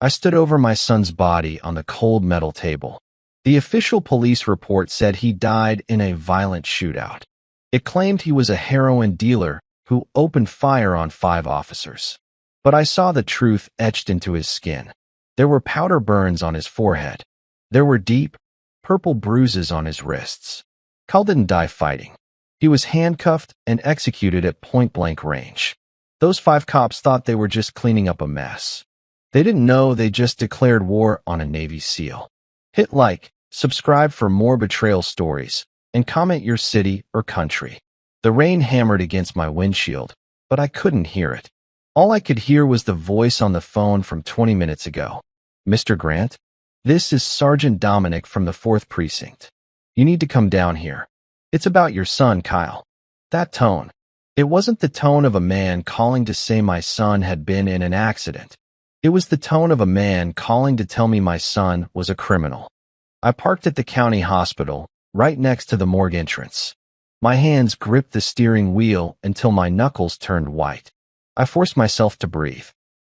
I stood over my son's body on the cold metal table. The official police report said he died in a violent shootout. It claimed he was a heroin dealer who opened fire on 5 officers. But I saw the truth etched into his skin. There were powder burns on his forehead. There were deep, purple bruises on his wrists. Kyle didn't die fighting. He was handcuffed and executed at point-blank range. Those 5 cops thought they were just cleaning up a mess. They didn't know they just declared war on a Navy SEAL. Hit like, subscribe for more betrayal stories, and comment your city or country. The rain hammered against my windshield, but I couldn't hear it. All I could hear was the voice on the phone from 20 minutes ago. Mr. Grant? This is Sergeant Dominic from the 4th Precinct. You need to come down here. It's about your son, Kyle. That tone. It wasn't the tone of a man calling to say my son had been in an accident. It was the tone of a man calling to tell me my son was a criminal. I parked at the county hospital, right next to the morgue entrance. My hands gripped the steering wheel until my knuckles turned white. I forced myself to breathe.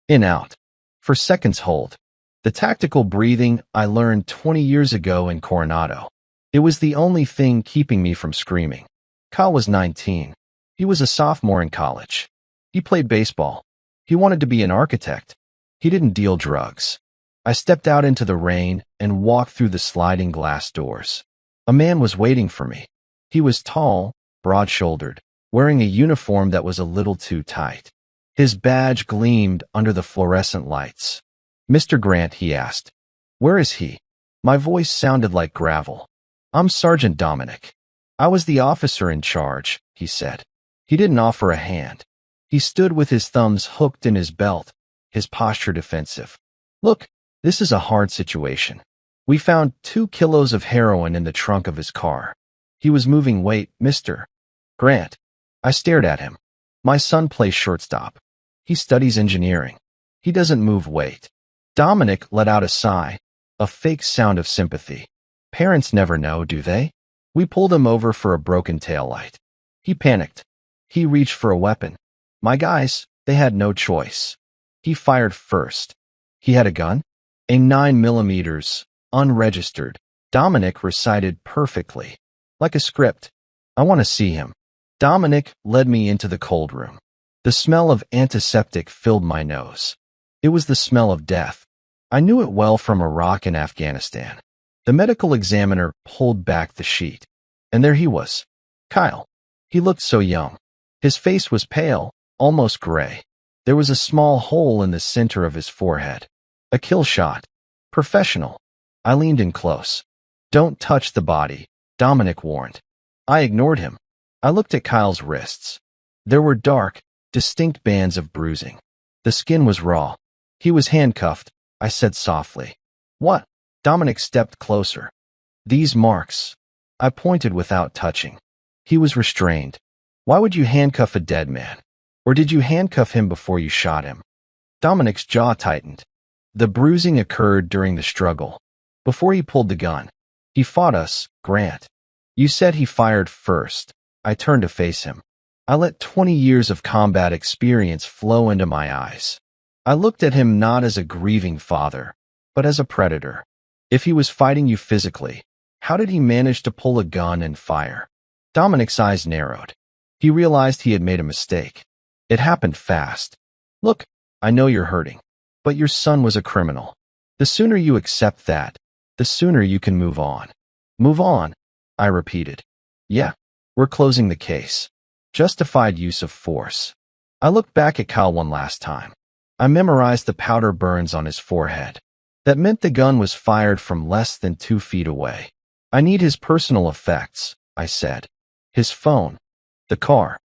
In, out. For seconds hold. The tactical breathing I learned 20 years ago in Coronado. It was the only thing keeping me from screaming. Kyle was 19. He was a sophomore in college. He played baseball. He wanted to be an architect. He didn't deal drugs. I stepped out into the rain and walked through the sliding glass doors. A man was waiting for me. He was tall, broad-shouldered, wearing a uniform that was a little too tight. His badge gleamed under the fluorescent lights. Mr. Grant, he asked. Where is he? My voice sounded like gravel. I'm Sergeant Dominic. I was the officer in charge, he said. He didn't offer a hand. He stood with his thumbs hooked in his belt, his posture defensive. Look, this is a hard situation. We found 2 kilos of heroin in the trunk of his car. He was moving weight, Mr. Grant. I stared at him. My son plays shortstop. He studies engineering. He doesn't move weight. Dominic let out a sigh, a fake sound of sympathy. Parents never know, do they? We pulled him over for a broken taillight. He panicked. He reached for a weapon. My guys, they had no choice. He fired first. He had a gun? A 9mm, unregistered. Dominic recited perfectly. Like a script. I want to see him. Dominic led me into the cold room. The smell of antiseptic filled my nose. It was the smell of death. I knew it well from Iraq and Afghanistan. The medical examiner pulled back the sheet. And there he was. Kyle. He looked so young. His face was pale, almost gray. There was a small hole in the center of his forehead. A kill shot. Professional. I leaned in close. Don't touch the body, Dominic warned. I ignored him. I looked at Kyle's wrists. There were dark, distinct bands of bruising. The skin was raw. He was handcuffed, I said softly. What? Dominic stepped closer. These marks. I pointed without touching. He was restrained. Why would you handcuff a dead man? Or did you handcuff him before you shot him? Dominic's jaw tightened. The bruising occurred during the struggle. Before he pulled the gun. He fought us, Grant. You said he fired first. I turned to face him. I let 20 years of combat experience flow into my eyes. I looked at him not as a grieving father, but as a predator. If he was fighting you physically, how did he manage to pull a gun and fire? Dominic's eyes narrowed. He realized he had made a mistake. It happened fast. Look, I know you're hurting, but your son was a criminal. The sooner you accept that, the sooner you can move on. Move on, I repeated. Yeah, we're closing the case. Justified use of force. I looked back at Kyle one last time. I memorized the powder burns on his forehead. That meant the gun was fired from less than 2 feet away. I need his personal effects, I said. His phone. The car.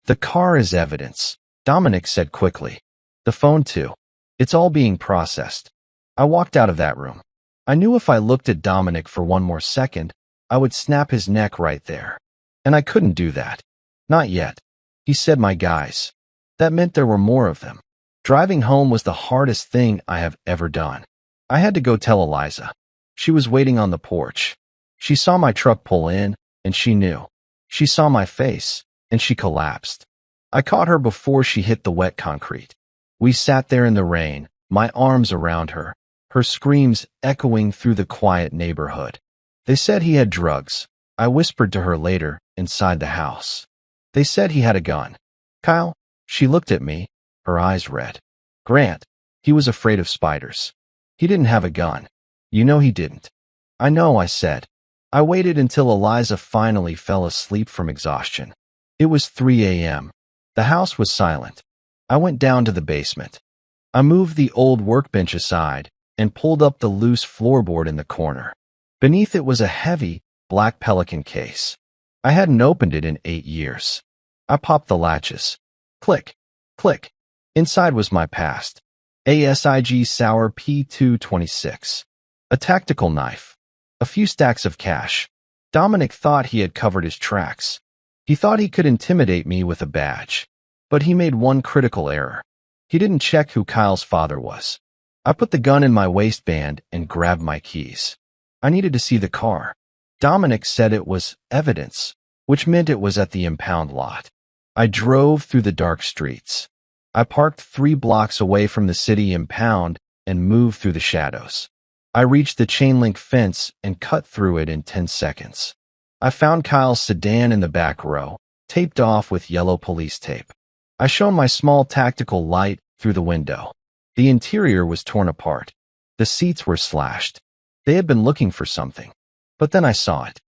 The car is evidence, Dominic said quickly. The phone too. It's all being processed. I walked out of that room. I knew if I looked at Dominic for one more second, I would snap his neck right there. And I couldn't do that. Not yet. He said my guys. That meant there were more of them. Driving home was the hardest thing I have ever done. I had to go tell Eliza. She was waiting on the porch. She saw my truck pull in, and she knew. She saw my face, and she collapsed. I caught her before she hit the wet concrete. We sat there in the rain, my arms around her, her screams echoing through the quiet neighborhood. They said he had drugs. I whispered to her later, inside the house. They said he had a gun. Kyle, she looked at me, her eyes red. Grant, he was afraid of spiders. He didn't have a gun. You know he didn't. I know, I said. I waited until Eliza finally fell asleep from exhaustion. It was 3 a.m. The house was silent. I went down to the basement. I moved the old workbench aside and pulled up the loose floorboard in the corner. Beneath it was a heavy, black Pelican case. I hadn't opened it in 8 years. I popped the latches. Click, click. Inside was my past. ASIG Sauer P226. A tactical knife. A few stacks of cash. Dominic thought he had covered his tracks. He thought he could intimidate me with a badge. But he made one critical error. He didn't check who Kyle's father was. I put the gun in my waistband and grabbed my keys. I needed to see the car. Dominic said it was evidence, which meant it was at the impound lot. I drove through the dark streets. I parked 3 blocks away from the city impound and moved through the shadows. I reached the chain-link fence and cut through it in 10 seconds. I found Kyle's sedan in the back row, taped off with yellow police tape. I shone my small tactical light through the window. The interior was torn apart. The seats were slashed. They had been looking for something. But then I saw it.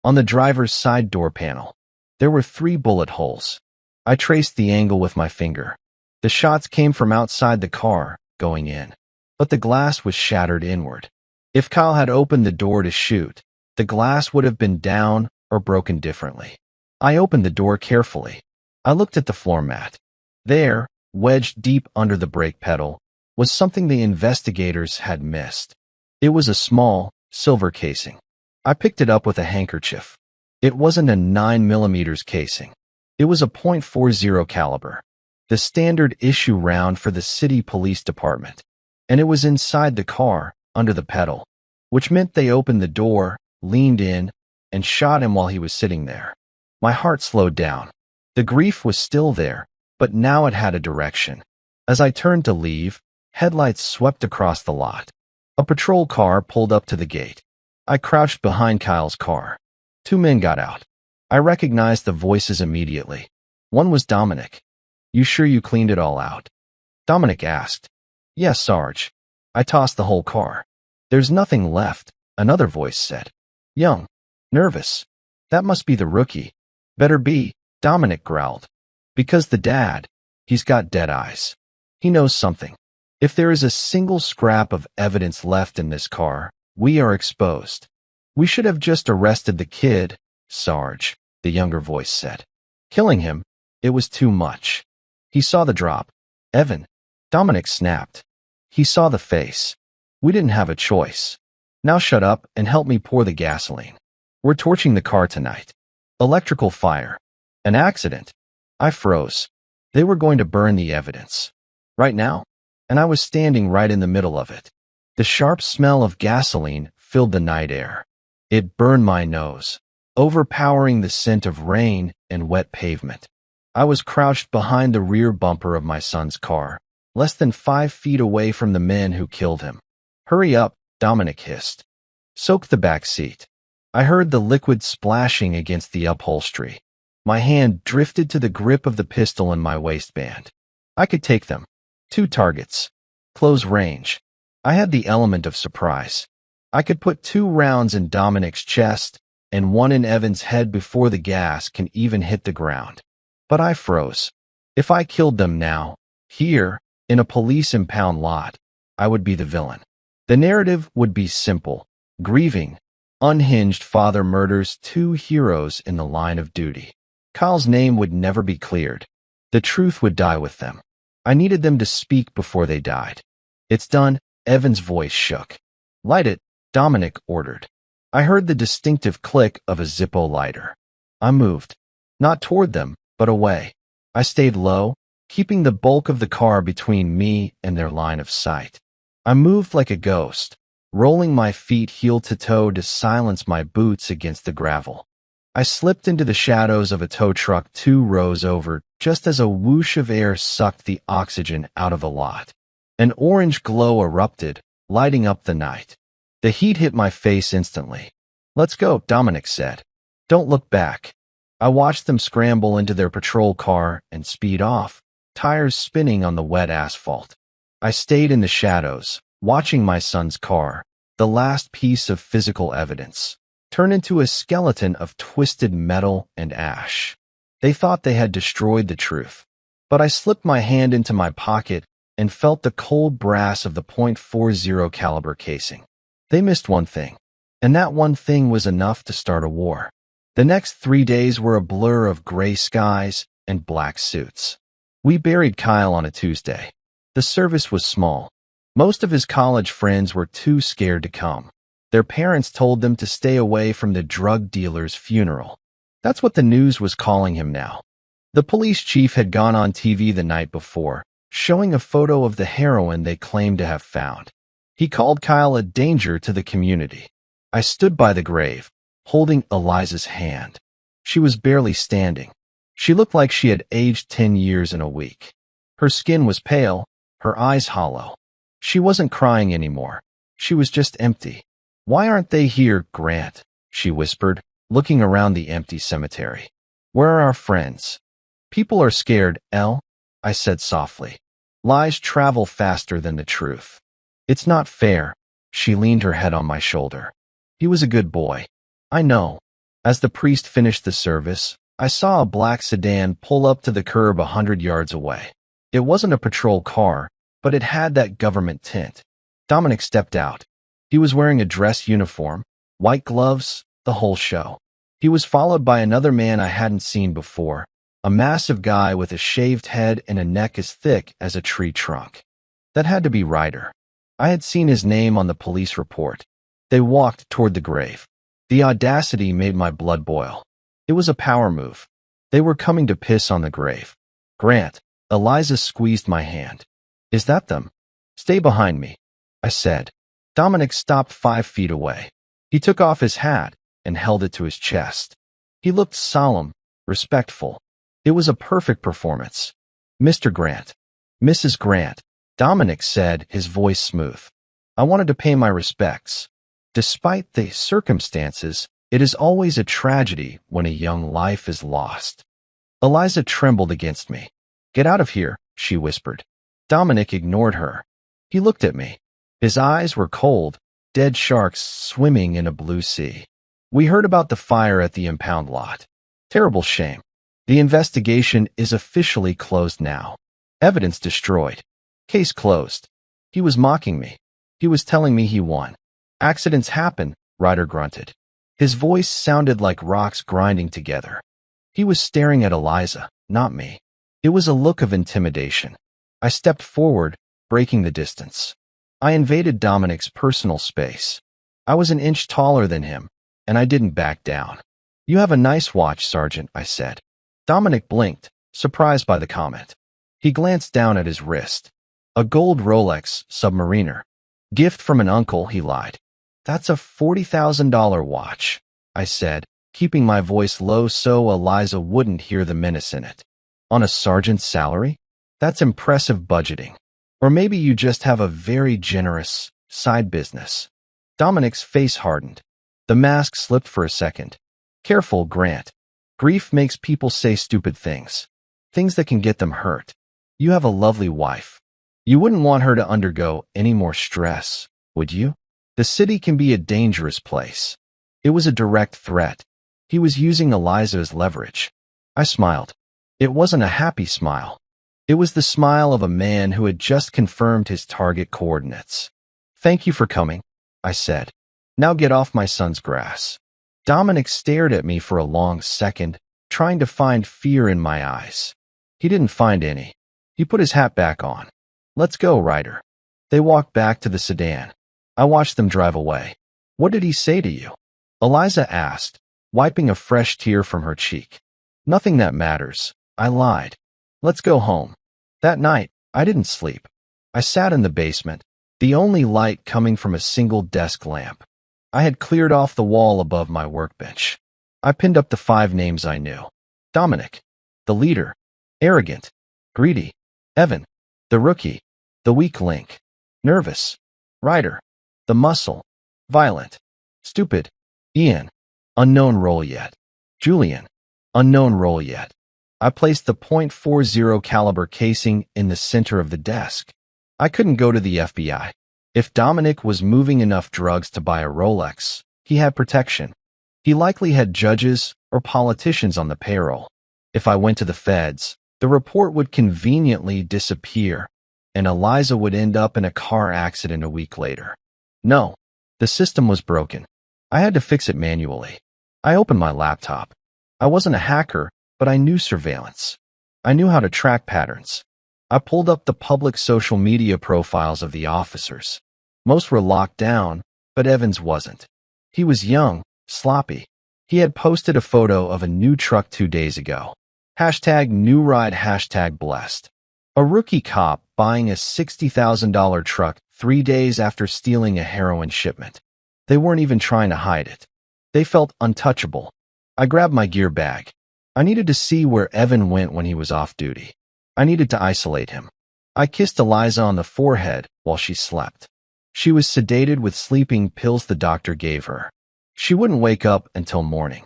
On the driver's side door panel, there were 3 bullet holes. I traced the angle with my finger. The shots came from outside the car, going in. But the glass was shattered inward. If Kyle had opened the door to shoot, the glass would have been down or broken differently. I opened the door carefully. I looked at the floor mat. There, wedged deep under the brake pedal, was something the investigators had missed. It was a small, silver casing. I picked it up with a handkerchief. It wasn't a 9mm casing. It was a .40 caliber, the standard issue round for the city police department. And it was inside the car, under the pedal, which meant they opened the door, leaned in, and shot him while he was sitting there. My heart slowed down. The grief was still there, but now it had a direction. As I turned to leave, headlights swept across the lot. A patrol car pulled up to the gate. I crouched behind Kyle's car. 2 men got out. I recognized the voices immediately. One was Dominic. You sure you cleaned it all out? Dominic asked. Yes, Sarge. I tossed the whole car. There's nothing left, another voice said. Young. Nervous. That must be the rookie. Better be, Dominic growled. Because the dad, he's got dead eyes. He knows something. If there is a single scrap of evidence left in this car, we are exposed. We should have just arrested the kid, Sarge, the younger voice said. Killing him, it was too much. He saw the drop. Evan. Dominic snapped. He saw the face. We didn't have a choice. Now shut up and help me pour the gasoline. We're torching the car tonight. Electrical fire. An accident. I froze. They were going to burn the evidence. Right now? And I was standing right in the middle of it. The sharp smell of gasoline filled the night air. It burned my nose, overpowering the scent of rain and wet pavement. I was crouched behind the rear bumper of my son's car, less than 5 feet away from the men who killed him. Hurry up, Dominic hissed. Soak the back seat. I heard the liquid splashing against the upholstery. My hand drifted to the grip of the pistol in my waistband. I could take them. 2 targets. Close range. I had the element of surprise. I could put 2 rounds in Dominic's chest and 1 in Evan's head before the gas can even hit the ground. But I froze. If I killed them now, here, in a police impound lot, I would be the villain. The narrative would be simple. Grieving, unhinged father murders 2 heroes in the line of duty. Kyle's name would never be cleared. The truth would die with them. I needed them to speak before they died. It's done, Evan's voice shook. Light it, Dominic ordered. I heard the distinctive click of a Zippo lighter. I moved. Not toward them, but away. I stayed low, keeping the bulk of the car between me and their line of sight. I moved like a ghost, rolling my feet heel to toe to silence my boots against the gravel. I slipped into the shadows of a tow truck 2 rows over just as a whoosh of air sucked the oxygen out of the lot. An orange glow erupted, lighting up the night. The heat hit my face instantly. "Let's go," Dominic said. "Don't look back." I watched them scramble into their patrol car and speed off, tires spinning on the wet asphalt. I stayed in the shadows, watching my son's car, the last piece of physical evidence, turn into a skeleton of twisted metal and ash. They thought they had destroyed the truth, but I slipped my hand into my pocket and felt the cold brass of the .40 caliber casing. They missed one thing, and that one thing was enough to start a war. The next 3 days were a blur of gray skies and black suits. We buried Kyle on a Tuesday. The service was small. Most of his college friends were too scared to come. Their parents told them to stay away from the drug dealer's funeral. That's what the news was calling him now. The police chief had gone on TV the night before, showing a photo of the heroin they claimed to have found. He called Kyle a danger to the community. I stood by the grave, holding Eliza's hand. She was barely standing. She looked like she had aged 10 years in a week. Her skin was pale, her eyes hollow. She wasn't crying anymore. She was just empty. "Why aren't they here, Grant?" she whispered, looking around the empty cemetery. "Where are our friends?" "People are scared, Elle," I said softly. "Lies travel faster than the truth. It's not fair." She leaned her head on my shoulder. "He was a good boy." "I know." As the priest finished the service, I saw a black sedan pull up to the curb 100 yards away. It wasn't a patrol car, but it had that government tint. Dominic stepped out. He was wearing a dress uniform, white gloves, the whole show. He was followed by another man I hadn't seen before, a massive guy with a shaved head and a neck as thick as a tree trunk. That had to be Ryder. I had seen his name on the police report. They walked toward the grave. The audacity made my blood boil. It was a power move. They were coming to piss on the grave. "Grant," Eliza squeezed my hand. "Is that them?" "Stay behind me," I said. Dominic stopped 5 feet away. He took off his hat and held it to his chest. He looked solemn, respectful. It was a perfect performance. "Mr. Grant." "Mrs. Grant," Dominic said, his voice smooth. "I wanted to pay my respects. Despite the circumstances, it is always a tragedy when a young life is lost." Eliza trembled against me. "Get out of here," she whispered. Dominic ignored her. He looked at me. His eyes were cold, dead sharks swimming in a blue sea. "We heard about the fire at the impound lot. Terrible shame. The investigation is officially closed now. Evidence destroyed. Case closed." He was mocking me. He was telling me he won. "Accidents happen," Ryder grunted. His voice sounded like rocks grinding together. He was staring at Eliza, not me. It was a look of intimidation. I stepped forward, breaking the distance. I invaded Dominic's personal space. I was an inch taller than him, and I didn't back down. "You have a nice watch, Sergeant," I said. Dominic blinked, surprised by the comment. He glanced down at his wrist. "A gold Rolex Submariner. Gift from an uncle," he lied. "That's a $40,000 watch," I said, keeping my voice low so Eliza wouldn't hear the menace in it. "On a sergeant's salary? That's impressive budgeting. Or maybe you just have a very generous side business." Dominic's face hardened. The mask slipped for a second. "Careful, Grant. Grief makes people say stupid things. Things that can get them hurt. You have a lovely wife. You wouldn't want her to undergo any more stress, would you? The city can be a dangerous place." It was a direct threat. He was using Eliza as leverage. I smiled. It wasn't a happy smile. It was the smile of a man who had just confirmed his target coordinates. "Thank you for coming," I said. "Now get off my son's grass." Dominic stared at me for a long second, trying to find fear in my eyes. He didn't find any. He put his hat back on. "Let's go, Ryder." They walked back to the sedan. I watched them drive away. "What did he say to you?" Eliza asked, wiping a fresh tear from her cheek. "Nothing that matters," I lied. "Let's go home." That night, I didn't sleep. I sat in the basement, the only light coming from a single desk lamp. I had cleared off the wall above my workbench. I pinned up the 5 names I knew. Dominic, the leader, arrogant, greedy. Evan, the rookie, the weak link, nervous. Ryder. The muscle. Violent. Stupid. Ian. Unknown role yet. Julian. Unknown role yet. I placed the .40 caliber casing in the center of the desk. I couldn't go to the FBI. If Dominic was moving enough drugs to buy a Rolex, he had protection. He likely had judges or politicians on the payroll. If I went to the feds, the report would conveniently disappear, and Eliza would end up in a car accident a week later. No, the system was broken. I had to fix it manually. I opened my laptop. I wasn't a hacker, but I knew surveillance. I knew how to track patterns. I pulled up the public social media profiles of the officers. Most were locked down, but Evans wasn't. He was young, sloppy. He had posted a photo of a new truck 2 days ago. #NewRide, #blessed. A rookie cop buying a $60,000 truck 3 days after stealing a heroin shipment. They weren't even trying to hide it. They felt untouchable. I grabbed my gear bag. I needed to see where Evan went when he was off duty. I needed to isolate him. I kissed Eliza on the forehead while she slept. She was sedated with sleeping pills the doctor gave her. She wouldn't wake up until morning.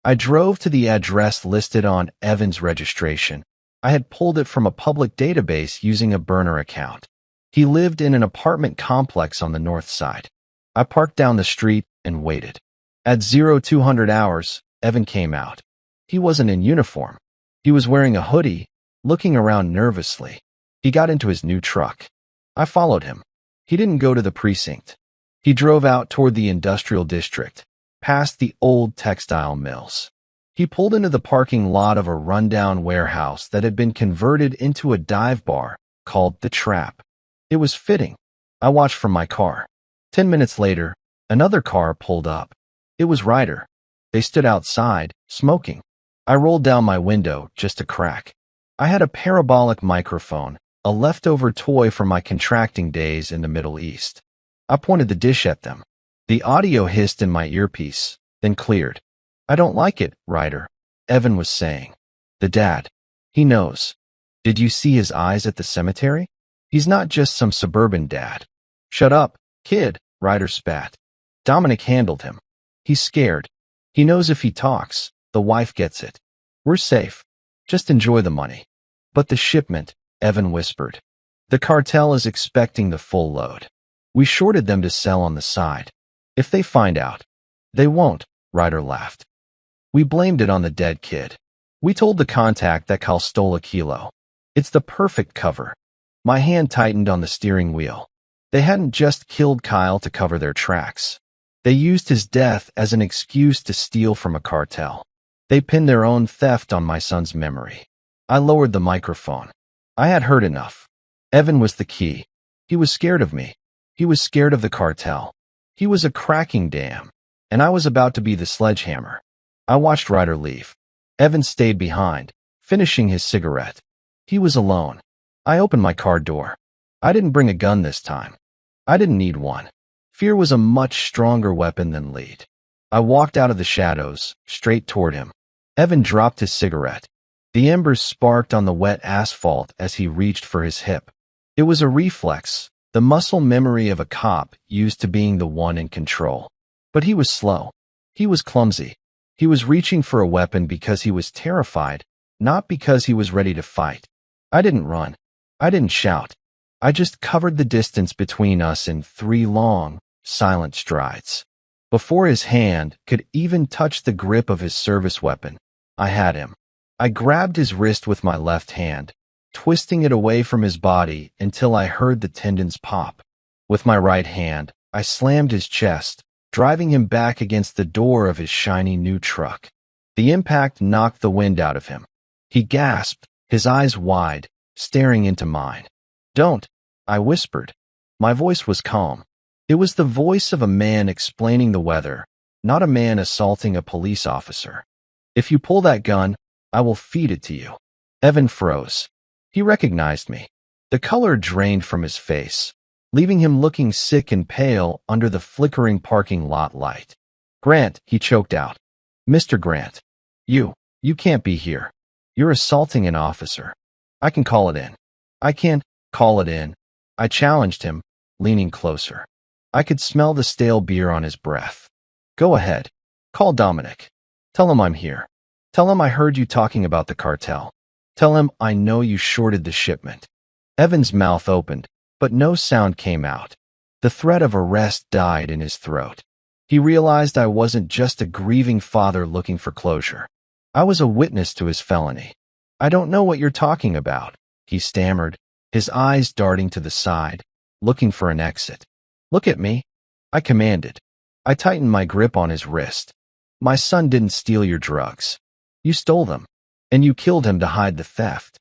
I drove to the address listed on Evan's registration. I had pulled it from a public database using a burner account. He lived in an apartment complex on the north side. I parked down the street and waited. At 0200 hours, Evan came out. He wasn't in uniform. He was wearing a hoodie, looking around nervously. He got into his new truck. I followed him. He didn't go to the precinct. He drove out toward the industrial district, past the old textile mills. He pulled into the parking lot of a rundown warehouse that had been converted into a dive bar called The Trap. It was fitting. I watched from my car. 10 minutes later, another car pulled up. It was Ryder. They stood outside, smoking. I rolled down my window just a crack. I had a parabolic microphone, a leftover toy from my contracting days in the Middle East. I pointed the dish at them. The audio hissed in my earpiece, then cleared. "I don't like it, Ryder," Evan was saying. "The dad. He knows. Did you see his eyes at the cemetery? He's not just some suburban dad." "Shut up, kid," Ryder spat. Dominic handled him. "He's scared. He knows if he talks, the wife gets it. We're safe. Just enjoy the money." "But the shipment," Evan whispered. "The cartel is expecting the full load. We shorted them to sell on the side. If they find out." "They won't," Ryder laughed. "We blamed it on the dead kid. We told the contact that Kyle stole a kilo. It's the perfect cover." My hand tightened on the steering wheel. They hadn't just killed Kyle to cover their tracks. They used his death as an excuse to steal from a cartel. They pinned their own theft on my son's memory. I lowered the microphone. I had heard enough. Evan was the key. He was scared of me. He was scared of the cartel. He was a cracking dam, and I was about to be the sledgehammer. I watched Ryder leave. Evan stayed behind, finishing his cigarette. He was alone. I opened my car door. I didn't bring a gun this time. I didn't need one. Fear was a much stronger weapon than lead. I walked out of the shadows, straight toward him. Evan dropped his cigarette. The embers sparked on the wet asphalt as he reached for his hip. It was a reflex, the muscle memory of a cop used to being the one in control. But he was slow. He was clumsy. He was reaching for a weapon because he was terrified, not because he was ready to fight. I didn't run. I didn't shout. I just covered the distance between us in 3 long, silent strides. Before his hand could even touch the grip of his service weapon, I had him. I grabbed his wrist with my left hand, twisting it away from his body until I heard the tendons pop. With my right hand, I slammed his chest, driving him back against the door of his shiny new truck. The impact knocked the wind out of him. He gasped, his eyes wide, staring into mine. "Don't," I whispered. My voice was calm. It was the voice of a man explaining the weather, not a man assaulting a police officer. "If you pull that gun, I will feed it to you." Evan froze. He recognized me. The color drained from his face, leaving him looking sick and pale under the flickering parking lot light. "Grant," he choked out. "Mr. Grant, you can't be here. You're assaulting an officer. I can call it in." "I can't call it in," I challenged him, leaning closer. I could smell the stale beer on his breath. Go ahead. Call Dominic. Tell him I'm here. Tell him I heard you talking about the cartel. Tell him I know you shorted the shipment. Evan's mouth opened, but no sound came out. The threat of arrest died in his throat. He realized I wasn't just a grieving father looking for closure. I was a witness to his felony. I don't know what you're talking about, he stammered, his eyes darting to the side, looking for an exit. Look at me, I commanded. I tightened my grip on his wrist. My son didn't steal your drugs. You stole them, and you killed him to hide the theft.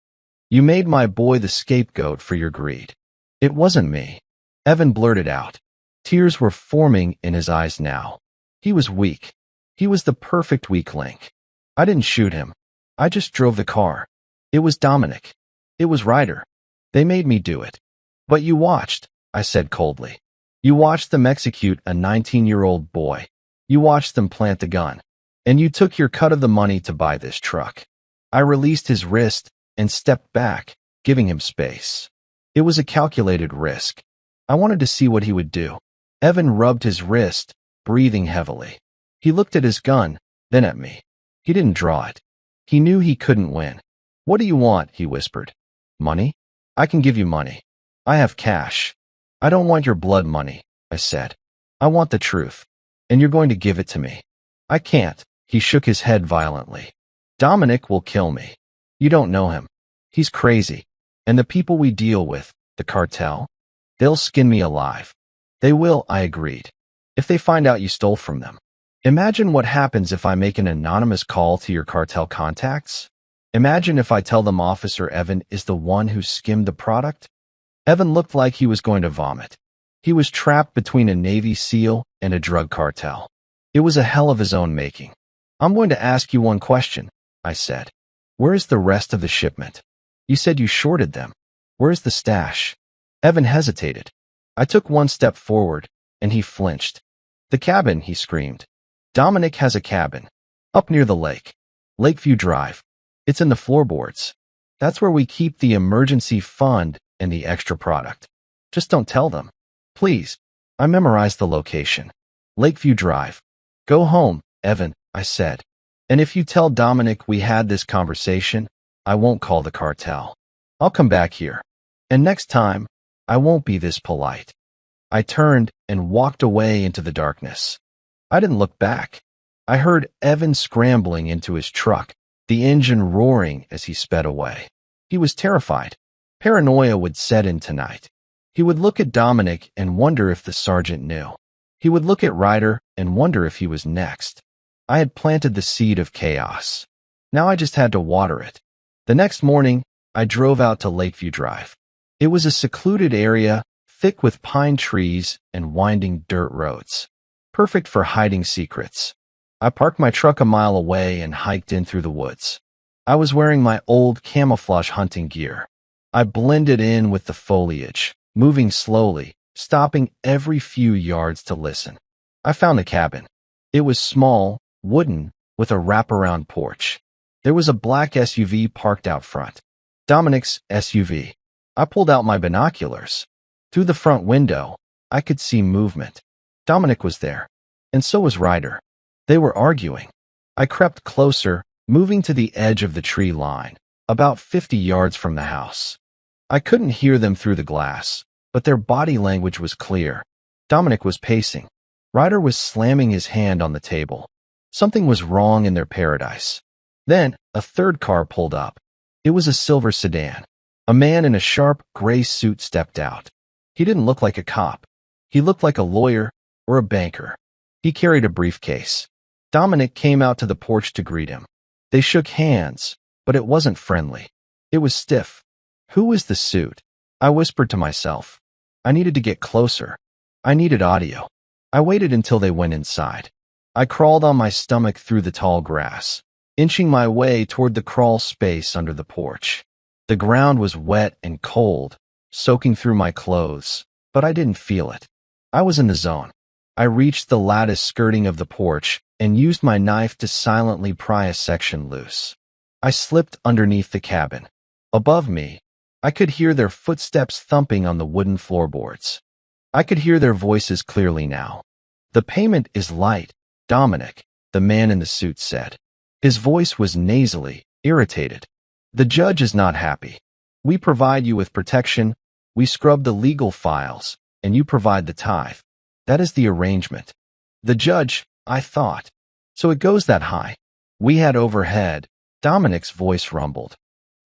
You made my boy the scapegoat for your greed. It wasn't me. Evan blurted out. Tears were forming in his eyes now. He was weak. He was the perfect weak link. I didn't shoot him. I just drove the car. It was Dominic. It was Ryder. They made me do it. But you watched, I said coldly. You watched them execute a 19-year-old boy. You watched them plant the gun. And you took your cut of the money to buy this truck. I released his wrist and stepped back, giving him space. It was a calculated risk. I wanted to see what he would do. Evan rubbed his wrist, breathing heavily. He looked at his gun, then at me. He didn't draw it. He knew he couldn't win. What do you want? He whispered. Money? I can give you money. I have cash. I don't want your blood money, I said. I want the truth. And you're going to give it to me. I can't. He shook his head violently. Dominic will kill me. You don't know him. He's crazy. And the people we deal with, the cartel, they'll skin me alive. They will, I agreed. If they find out you stole from them. Imagine what happens if I make an anonymous call to your cartel contacts. Imagine if I tell them Officer Evan is the one who skimmed the product. Evan looked like he was going to vomit. He was trapped between a Navy SEAL and a drug cartel. It was a hell of his own making. I'm going to ask you one question, I said. Where is the rest of the shipment? You said you shorted them. Where's the stash? Evan hesitated. I took one step forward, and he flinched. The cabin, he screamed. Dominic has a cabin. Up near the lake. Lakeview Drive. It's in the floorboards. That's where we keep the emergency fund and the extra product. Just don't tell them. Please. I memorized the location. Lakeview Drive. Go home, Evan, I said. And if you tell Dominic we had this conversation, I won't call the cartel. I'll come back here. And next time, I won't be this polite. I turned and walked away into the darkness. I didn't look back. I heard Evan scrambling into his truck, the engine roaring as he sped away. He was terrified. Paranoia would set in tonight. He would look at Dominic and wonder if the sergeant knew. He would look at Ryder and wonder if he was next. I had planted the seed of chaos. Now I just had to water it. The next morning, I drove out to Lakeview Drive. It was a secluded area, thick with pine trees and winding dirt roads. Perfect for hiding secrets. I parked my truck a mile away and hiked in through the woods. I was wearing my old camouflage hunting gear. I blended in with the foliage, moving slowly, stopping every few yards to listen. I found the cabin. It was small, wooden, with a wraparound porch. There was a black SUV parked out front. Dominic's SUV. I pulled out my binoculars. Through the front window, I could see movement. Dominic was there, and so was Ryder. They were arguing. I crept closer, moving to the edge of the tree line, about 50 yards from the house. I couldn't hear them through the glass, but their body language was clear. Dominic was pacing. Ryder was slamming his hand on the table. Something was wrong in their paradise. Then, a third car pulled up. It was a silver sedan. A man in a sharp, gray suit stepped out. He didn't look like a cop. He looked like a lawyer or a banker. He carried a briefcase. Dominic came out to the porch to greet him. They shook hands, but it wasn't friendly. It was stiff. Who was the suit? I whispered to myself. I needed to get closer. I needed audio. I waited until they went inside. I crawled on my stomach through the tall grass, inching my way toward the crawl space under the porch. The ground was wet and cold, soaking through my clothes, but I didn't feel it. I was in the zone. I reached the lattice skirting of the porch and used my knife to silently pry a section loose. I slipped underneath the cabin. Above me, I could hear their footsteps thumping on the wooden floorboards. I could hear their voices clearly now. The payment is light, Dominic, the man in the suit said. His voice was nasally, irritated. The judge is not happy. We provide you with protection, we scrub the legal files, and you provide the tithe. That is the arrangement. The judge, I thought. So it goes that high. We had overhead, Dominic's voice rumbled.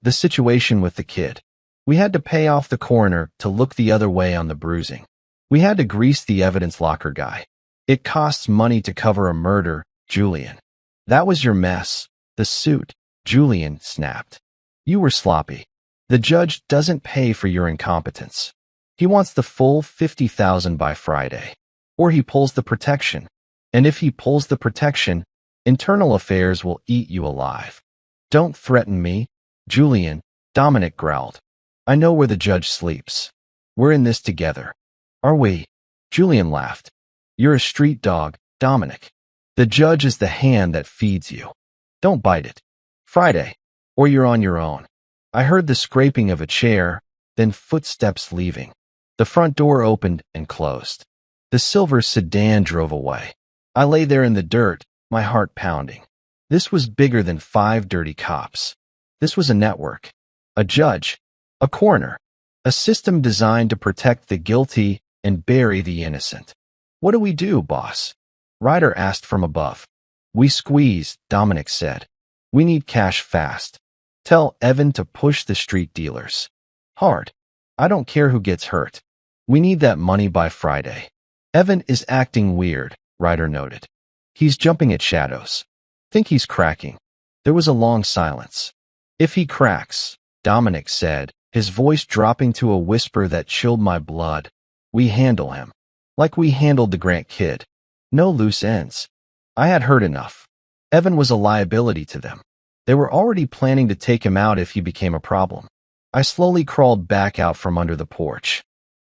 The situation with the kid. We had to pay off the coroner to look the other way on the bruising. We had to grease the evidence locker guy. It costs money to cover a murder, Julian. That was your mess. The suit, Julian snapped. You were sloppy. The judge doesn't pay for your incompetence. He wants the full $50,000 by Friday. Or he pulls the protection. And if he pulls the protection, internal affairs will eat you alive. Don't threaten me, Julian, Dominic growled. I know where the judge sleeps. We're in this together. Are we? Julian laughed. You're a street dog, Dominic. The judge is the hand that feeds you. Don't bite it. Friday. Or you're on your own. I heard the scraping of a chair, then footsteps leaving. The front door opened and closed. The silver sedan drove away. I lay there in the dirt, my heart pounding. This was bigger than 5 dirty cops. This was a network. A judge. A coroner. A system designed to protect the guilty and bury the innocent. What do we do, boss? Ryder asked from above. We squeeze, Dominic said. We need cash fast. Tell Evan to push the street dealers. Hard. I don't care who gets hurt. We need that money by Friday. Evan is acting weird, Ryder noted. He's jumping at shadows. Think he's cracking. There was a long silence. If he cracks, Dominic said, his voice dropping to a whisper that chilled my blood, we handle him. Like we handled the Grant kid. No loose ends. I had heard enough. Evan was a liability to them. They were already planning to take him out if he became a problem. I slowly crawled back out from under the porch.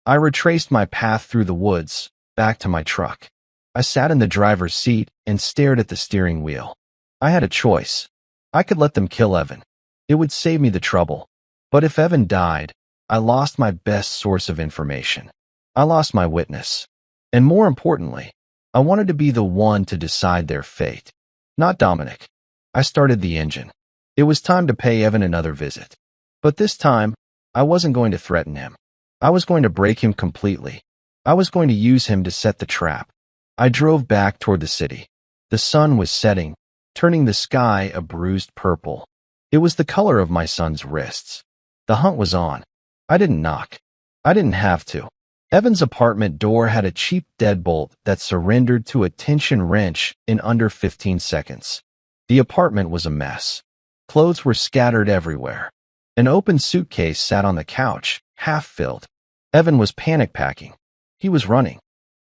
I retraced my path through the woods, back to my truck. I sat in the driver's seat and stared at the steering wheel. I had a choice. I could let them kill Evan. It would save me the trouble. But if Evan died, I lost my best source of information. I lost my witness. And more importantly, I wanted to be the one to decide their fate. Not Dominic. I started the engine. It was time to pay Evan another visit. But this time, I wasn't going to threaten him. I was going to break him completely. I was going to use him to set the trap. I drove back toward the city. The sun was setting, turning the sky a bruised purple. It was the color of my son's wrists. The hunt was on. I didn't knock. I didn't have to. Evan's apartment door had a cheap deadbolt that surrendered to a tension wrench in under 15 seconds. The apartment was a mess. Clothes were scattered everywhere. An open suitcase sat on the couch, half filled. Evan was panic packing. He was running.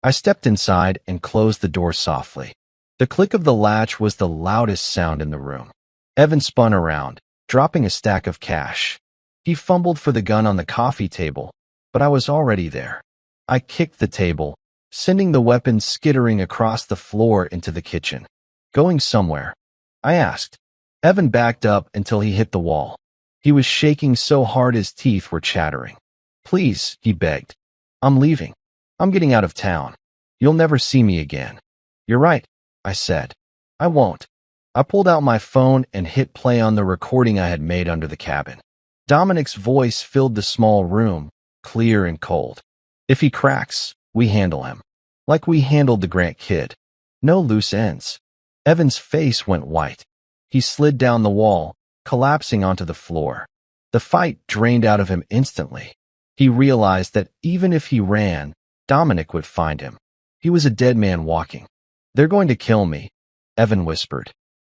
I stepped inside and closed the door softly. The click of the latch was the loudest sound in the room. Evan spun around, dropping a stack of cash. He fumbled for the gun on the coffee table, but I was already there. I kicked the table, sending the weapon skittering across the floor into the kitchen. Going somewhere? I asked. Evan backed up until he hit the wall. He was shaking so hard his teeth were chattering. Please, he begged. I'm leaving. I'm getting out of town. You'll never see me again. You're right, I said. I won't. I pulled out my phone and hit play on the recording I had made under the cabin. Dominic's voice filled the small room, clear and cold. If he cracks, we handle him. Like we handled the Grant kid. No loose ends. Evan's face went white. He slid down the wall, collapsing onto the floor. The fight drained out of him instantly. He realized that even if he ran, Dominic would find him. He was a dead man walking. They're going to kill me, Evan whispered.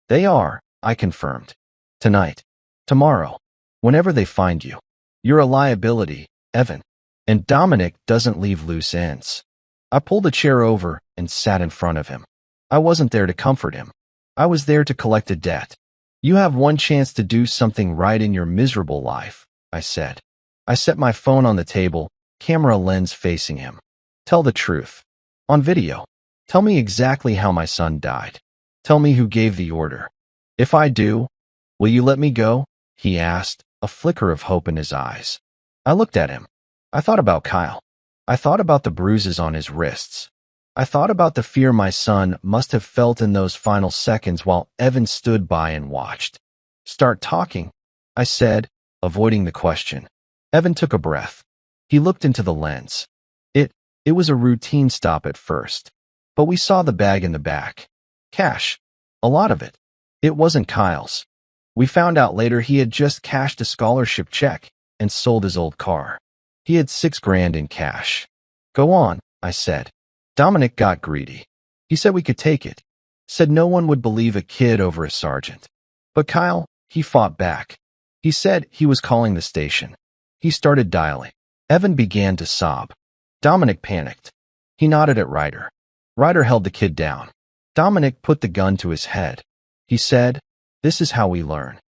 They are, I confirmed. Tonight. Tomorrow. Whenever they find you. You're a liability, Evan. And Dominic doesn't leave loose ends. I pulled a chair over and sat in front of him. I wasn't there to comfort him. I was there to collect a debt. You have one chance to do something right in your miserable life, I said. I set my phone on the table, camera lens facing him. Tell the truth. On video. Tell me exactly how my son died. Tell me who gave the order. If I do, will you let me go? He asked, a flicker of hope in his eyes. I looked at him. I thought about Kyle. I thought about the bruises on his wrists. I thought about the fear my son must have felt in those final seconds while Evan stood by and watched. "Start talking," I said, avoiding the question. Evan took a breath. He looked into the lens. It was a routine stop at first, but we saw the bag in the back. Cash. A lot of it. It wasn't Kyle's. We found out later he had just cashed a scholarship check and sold his old car. He had $6,000 in cash. "Go on," I said. Dominic got greedy. He said we could take it. Said no one would believe a kid over a sergeant. But Kyle, he fought back. He said he was calling the station. He started dialing. Evan began to sob. Dominic panicked. He nodded at Ryder. Ryder held the kid down. Dominic put the gun to his head. He said, "This is how we learn."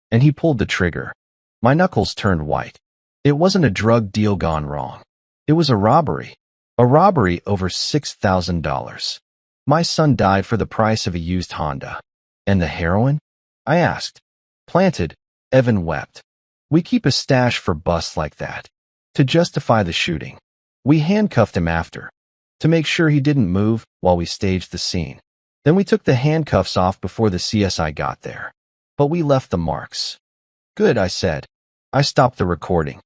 And he pulled the trigger. My knuckles turned white. It wasn't a drug deal gone wrong. It was a robbery. A robbery over $6,000. My son died for the price of a used Honda. And the heroin? I asked. Planted. Evan wept. We keep a stash for busts like that. To justify the shooting. We handcuffed him after. To make sure he didn't move while we staged the scene. Then we took the handcuffs off before the CSI got there. But we left the marks. Good, I said. I stopped the recording.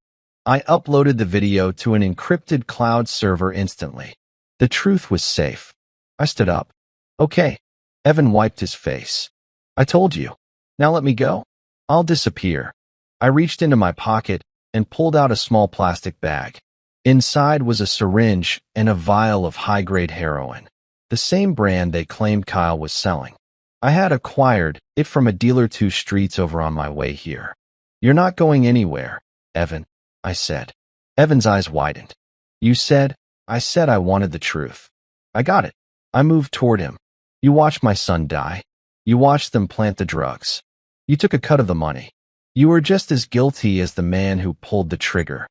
I uploaded the video to an encrypted cloud server instantly. The truth was safe. I stood up. Okay. Evan wiped his face. I told you. Now let me go. I'll disappear. I reached into my pocket and pulled out a small plastic bag. Inside was a syringe and a vial of high-grade heroin, the same brand they claimed Kyle was selling. I had acquired it from a dealer 2 streets over on my way here. "You're not going anywhere, Evan," I said. Evan's eyes widened. "You said," I said I wanted the truth. "I got it." I moved toward him. "You watched my son die. You watched them plant the drugs. You took a cut of the money. You were just as guilty as the man who pulled the trigger."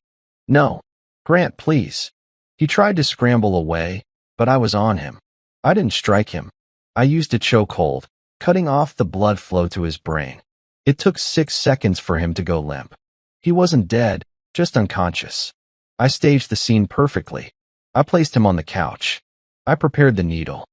"No. Grant, please." He tried to scramble away, but I was on him. I didn't strike him. I used a chokehold, cutting off the blood flow to his brain. It took 6 seconds for him to go limp. He wasn't dead, just unconscious. I staged the scene perfectly. I placed him on the couch. I prepared the needle.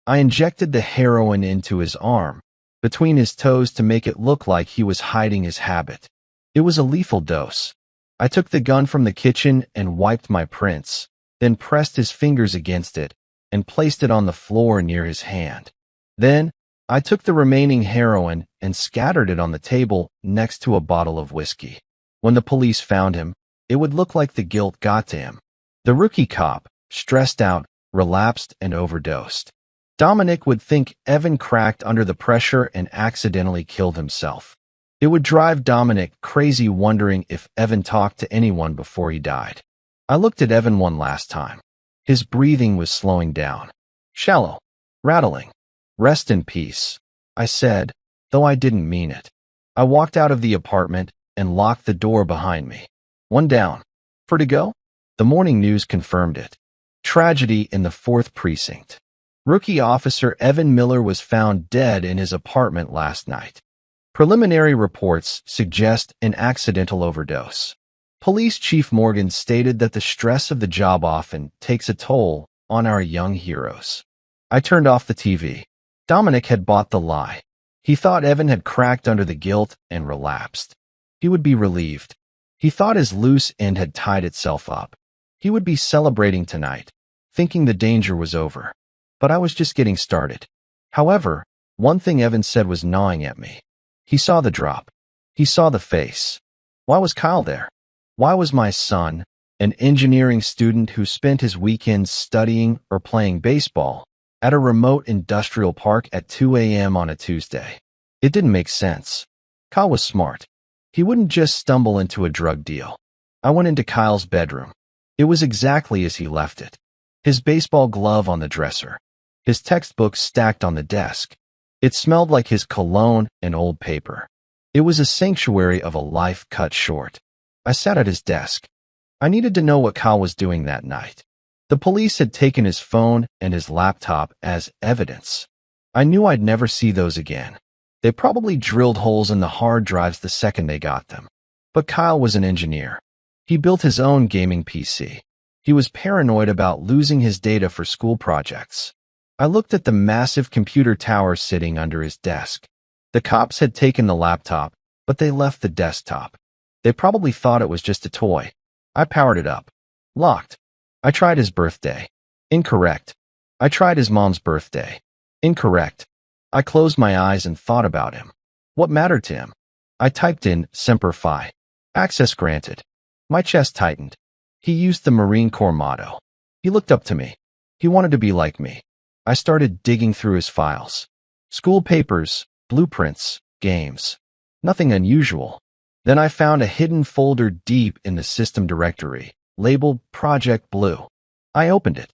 I injected the heroin into his arm, between his toes to make it look like he was hiding his habit. It was a lethal dose. I took the gun from the kitchen and wiped my prints, then pressed his fingers against it and placed it on the floor near his hand. Then, I took the remaining heroin and scattered it on the table next to a bottle of whiskey. When the police found him, it would look like the guilt got to him. The rookie cop, stressed out, relapsed and overdosed. Dominic would think Evan cracked under the pressure and accidentally killed himself. It would drive Dominic crazy wondering if Evan talked to anyone before he died. I looked at Evan one last time. His breathing was slowing down. Shallow. Rattling. "Rest in peace," I said, though I didn't mean it. I walked out of the apartment and locked the door behind me. One down. For to go? The morning news confirmed it. Tragedy in the 4th precinct. Rookie officer Evan Miller was found dead in his apartment last night. Preliminary reports suggest an accidental overdose. Police Chief Morgan stated that the stress of the job often takes a toll on our young heroes. I turned off the TV. Dominic had bought the lie. He thought Evan had cracked under the guilt and relapsed. He would be relieved. He thought his loose end had tied itself up. He would be celebrating tonight, thinking the danger was over. But I was just getting started. However, one thing Evan said was gnawing at me. He saw the drop. He saw the face. Why was Kyle there? Why was my son, an engineering student who spent his weekends studying or playing baseball, at a remote industrial park at 2 a.m. on a Tuesday? It didn't make sense. Kyle was smart. He wouldn't just stumble into a drug deal. I went into Kyle's bedroom. It was exactly as he left it. His baseball glove on the dresser. His textbooks stacked on the desk. It smelled like his cologne and old paper. It was a sanctuary of a life cut short. I sat at his desk. I needed to know what Kyle was doing that night. The police had taken his phone and his laptop as evidence. I knew I'd never see those again. They probably drilled holes in the hard drives the second they got them. But Kyle was an engineer. He built his own gaming PC. He was paranoid about losing his data for school projects. I looked at the massive computer tower sitting under his desk. The cops had taken the laptop, but they left the desktop. They probably thought it was just a toy. I powered it up. Locked. I tried his birthday. Incorrect. I tried his mom's birthday. Incorrect. I closed my eyes and thought about him. What mattered to him? I typed in Semper Fi. Access granted. My chest tightened. He used the Marine Corps motto. He looked up to me. He wanted to be like me. I started digging through his files. School papers, blueprints, games. Nothing unusual. Then I found a hidden folder deep in the system directory, labeled Project Blue. I opened it.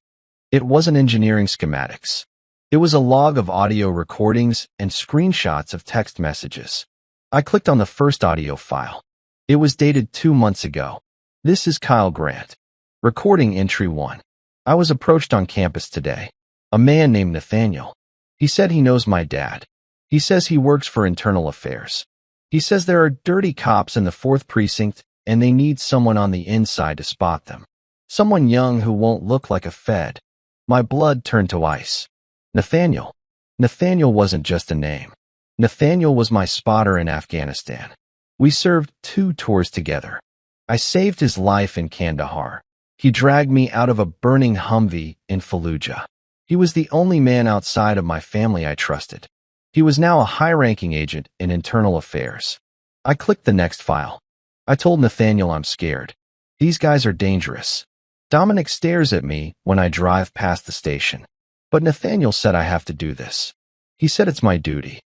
It wasn't engineering schematics. It was a log of audio recordings and screenshots of text messages. I clicked on the first audio file. It was dated 2 months ago. This is Kyle Grant. Recording entry 1. I was approached on campus today. A man named Nathaniel. He said he knows my dad. He says he works for internal affairs. He says there are dirty cops in the 4th precinct and they need someone on the inside to spot them. Someone young who won't look like a Fed. My blood turned to ice. Nathaniel. Nathaniel wasn't just a name. Nathaniel was my spotter in Afghanistan. We served 2 tours together. I saved his life in Kandahar. He dragged me out of a burning Humvee in Fallujah. He was the only man outside of my family I trusted. He was now a high-ranking agent in internal affairs. I clicked the next file. I told Nathaniel I'm scared. These guys are dangerous. Dominic stares at me when I drive past the station. But Nathaniel said I have to do this. He said it's my duty.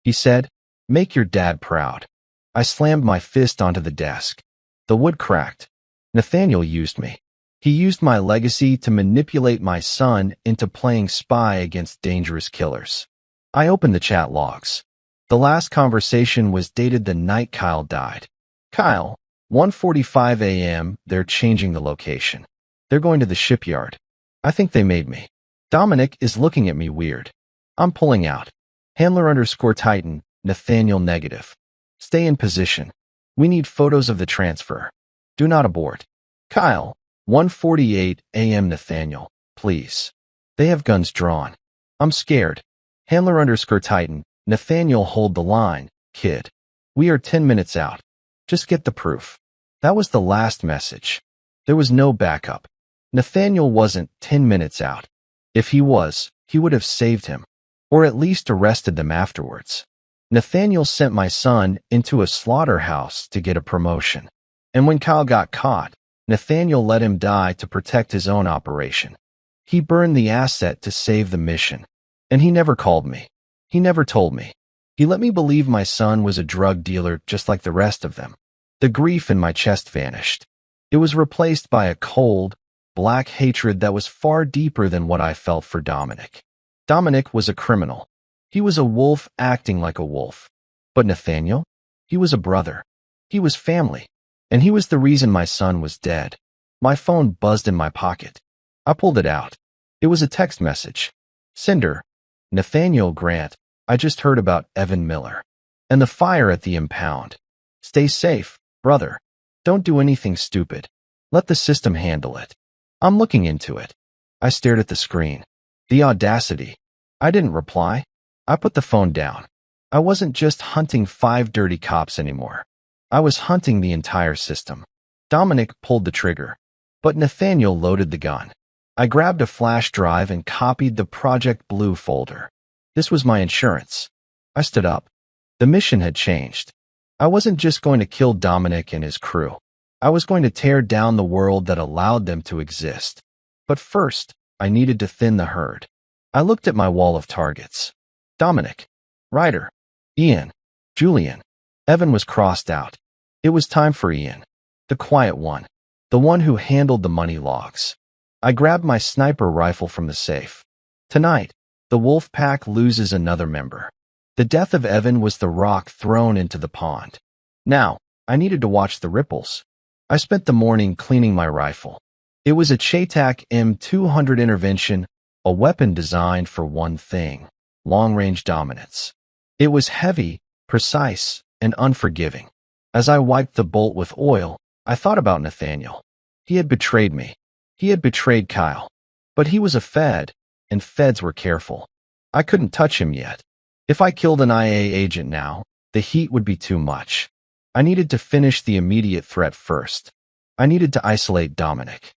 He said, make your dad proud. I slammed my fist onto the desk. The wood cracked. Nathaniel used me. He used my legacy to manipulate my son into playing spy against dangerous killers. I opened the chat logs. The last conversation was dated the night Kyle died. Kyle, 1:45 a.m., they're changing the location. They're going to the shipyard. I think they made me. Dominic is looking at me weird. I'm pulling out. Handler_Titan, Nathaniel negative. Stay in position. We need photos of the transfer. Do not abort. Kyle, 1:48 a.m. Nathaniel, please. They have guns drawn. I'm scared. Handler_Titan, Nathaniel hold the line, kid. We are 10 minutes out. Just get the proof. That was the last message. There was no backup. Nathaniel wasn't 10 minutes out. If he was, he would have saved him. Or at least arrested them afterwards. Nathaniel sent my son into a slaughterhouse to get a promotion. And when Kyle got caught, Nathaniel let him die to protect his own operation. He burned the asset to save the mission. And he never called me. He never told me. He let me believe my son was a drug dealer just like the rest of them. The grief in my chest vanished. It was replaced by a cold, black hatred that was far deeper than what I felt for Dominic. Dominic was a criminal. He was a wolf acting like a wolf. But Nathaniel? He was a brother. He was family. And he was the reason my son was dead. My phone buzzed in my pocket. I pulled it out. It was a text message. Sender. Nathaniel Grant, I just heard about Evan Miller. And the fire at the impound. Stay safe, brother. Don't do anything stupid. Let the system handle it. I'm looking into it. I stared at the screen. The audacity. I didn't reply. I put the phone down. I wasn't just hunting 5 dirty cops anymore. I was hunting the entire system. Dominic pulled the trigger, but Nathaniel loaded the gun. I grabbed a flash drive and copied the Project Blue folder. This was my insurance. I stood up. The mission had changed. I wasn't just going to kill Dominic and his crew. I was going to tear down the world that allowed them to exist. But first, I needed to thin the herd. I looked at my wall of targets. Dominic, Ryder, Ian, Julian. Evan was crossed out. It was time for Ian, the quiet one, the one who handled the money logs. I grabbed my sniper rifle from the safe. Tonight, the wolf pack loses another member. The death of Evan was the rock thrown into the pond. Now, I needed to watch the ripples. I spent the morning cleaning my rifle. It was a Chaytak M200 intervention, a weapon designed for one thing: long-range dominance. It was heavy, precise, and unforgiving. As I wiped the bolt with oil, I thought about Nathaniel. He had betrayed me. He had betrayed Kyle. But he was a Fed, and Feds were careful. I couldn't touch him yet. If I killed an IA agent now, the heat would be too much. I needed to finish the immediate threat first. I needed to isolate Dominic.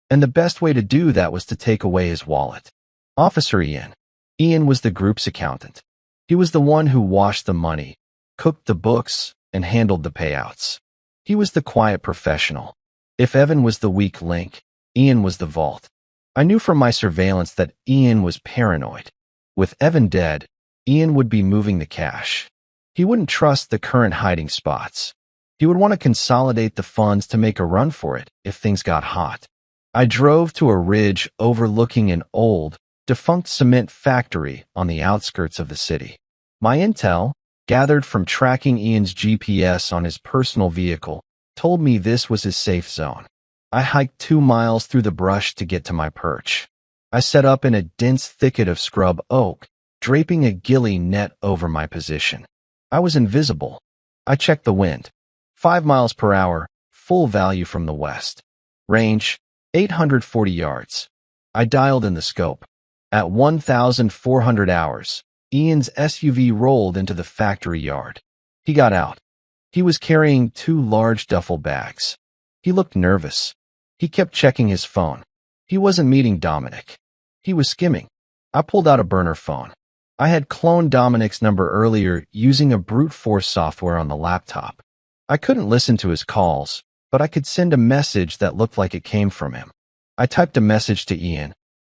And the best way to do that was to take away his wallet. Officer Ian. Ian was the group's accountant. He was the one who washed the money, cooked the books, and handled the payouts. He was the quiet professional. If Evan was the weak link, Ian was the vault. I knew from my surveillance that Ian was paranoid. With Evan dead, Ian would be moving the cash. He wouldn't trust the current hiding spots. He would want to consolidate the funds to make a run for it if things got hot. I drove to a ridge overlooking an old, defunct cement factory on the outskirts of the city. My intel, gathered from tracking Ian's GPS on his personal vehicle, told me this was his safe zone. I hiked 2 miles through the brush to get to my perch. I set up in a dense thicket of scrub oak, draping a ghillie net over my position. I was invisible. I checked the wind. 5 miles per hour, full value from the west. Range, 840 yards. I dialed in the scope. At 1,400 hours, Ian's SUV rolled into the factory yard. He got out. He was carrying 2 large duffel bags. He looked nervous. He kept checking his phone. He wasn't meeting Dominic. He was skimming. I pulled out a burner phone. I had cloned Dominic's number earlier using a brute force software on the laptop. I couldn't listen to his calls, but I could send a message that looked like it came from him. I typed a message to Ian.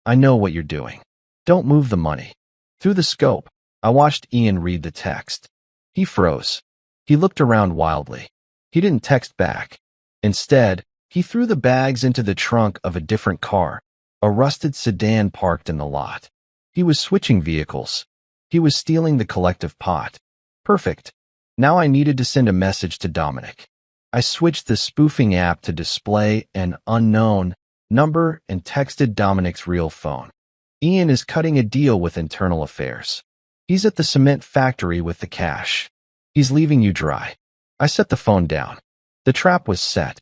I know what you're doing. Don't move the money. Through the scope, I watched Ian read the text. He froze. He looked around wildly. He didn't text back. Instead, he threw the bags into the trunk of a different car, a rusted sedan parked in the lot. He was switching vehicles. He was stealing the collective pot. Perfect. Now I needed to send a message to Dominic. I switched the spoofing app to display an unknown number and texted Dominic's real phone. Ian is cutting a deal with internal affairs. He's at the cement factory with the cash. He's leaving you dry. I set the phone down. The trap was set.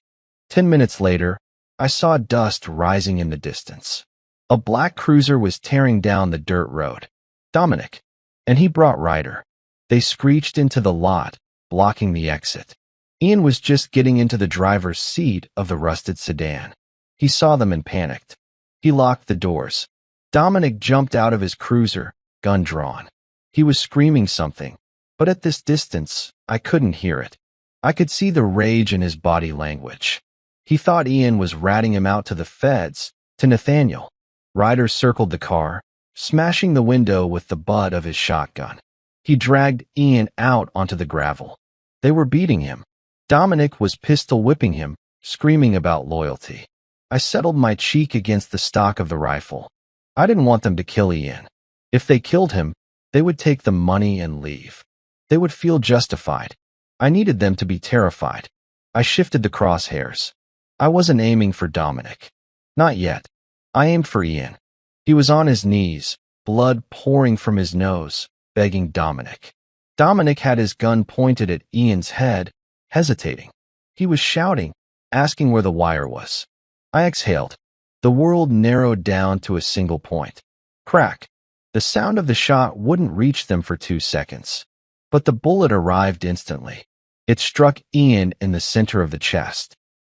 10 minutes later, I saw dust rising in the distance. A black cruiser was tearing down the dirt road. Dominic. And he brought Ryder. They screeched into the lot, blocking the exit. Ian was just getting into the driver's seat of the rusted sedan. He saw them and panicked. He locked the doors. Dominic jumped out of his cruiser, gun drawn. He was screaming something, but at this distance, I couldn't hear it. I could see the rage in his body language. He thought Ian was ratting him out to the feds, to Nathaniel. Ryder circled the car, smashing the window with the butt of his shotgun. He dragged Ian out onto the gravel. They were beating him. Dominic was pistol whipping him, screaming about loyalty. I settled my cheek against the stock of the rifle. I didn't want them to kill Ian. If they killed him, they would take the money and leave. They would feel justified. I needed them to be terrified. I shifted the crosshairs. I wasn't aiming for Dominic. Not yet. I aimed for Ian. He was on his knees, blood pouring from his nose, begging Dominic. Dominic had his gun pointed at Ian's head, hesitating. He was shouting, asking where the wire was. I exhaled. The world narrowed down to a single point. Crack. The sound of the shot wouldn't reach them for 2 seconds. But the bullet arrived instantly. It struck Ian in the center of the chest.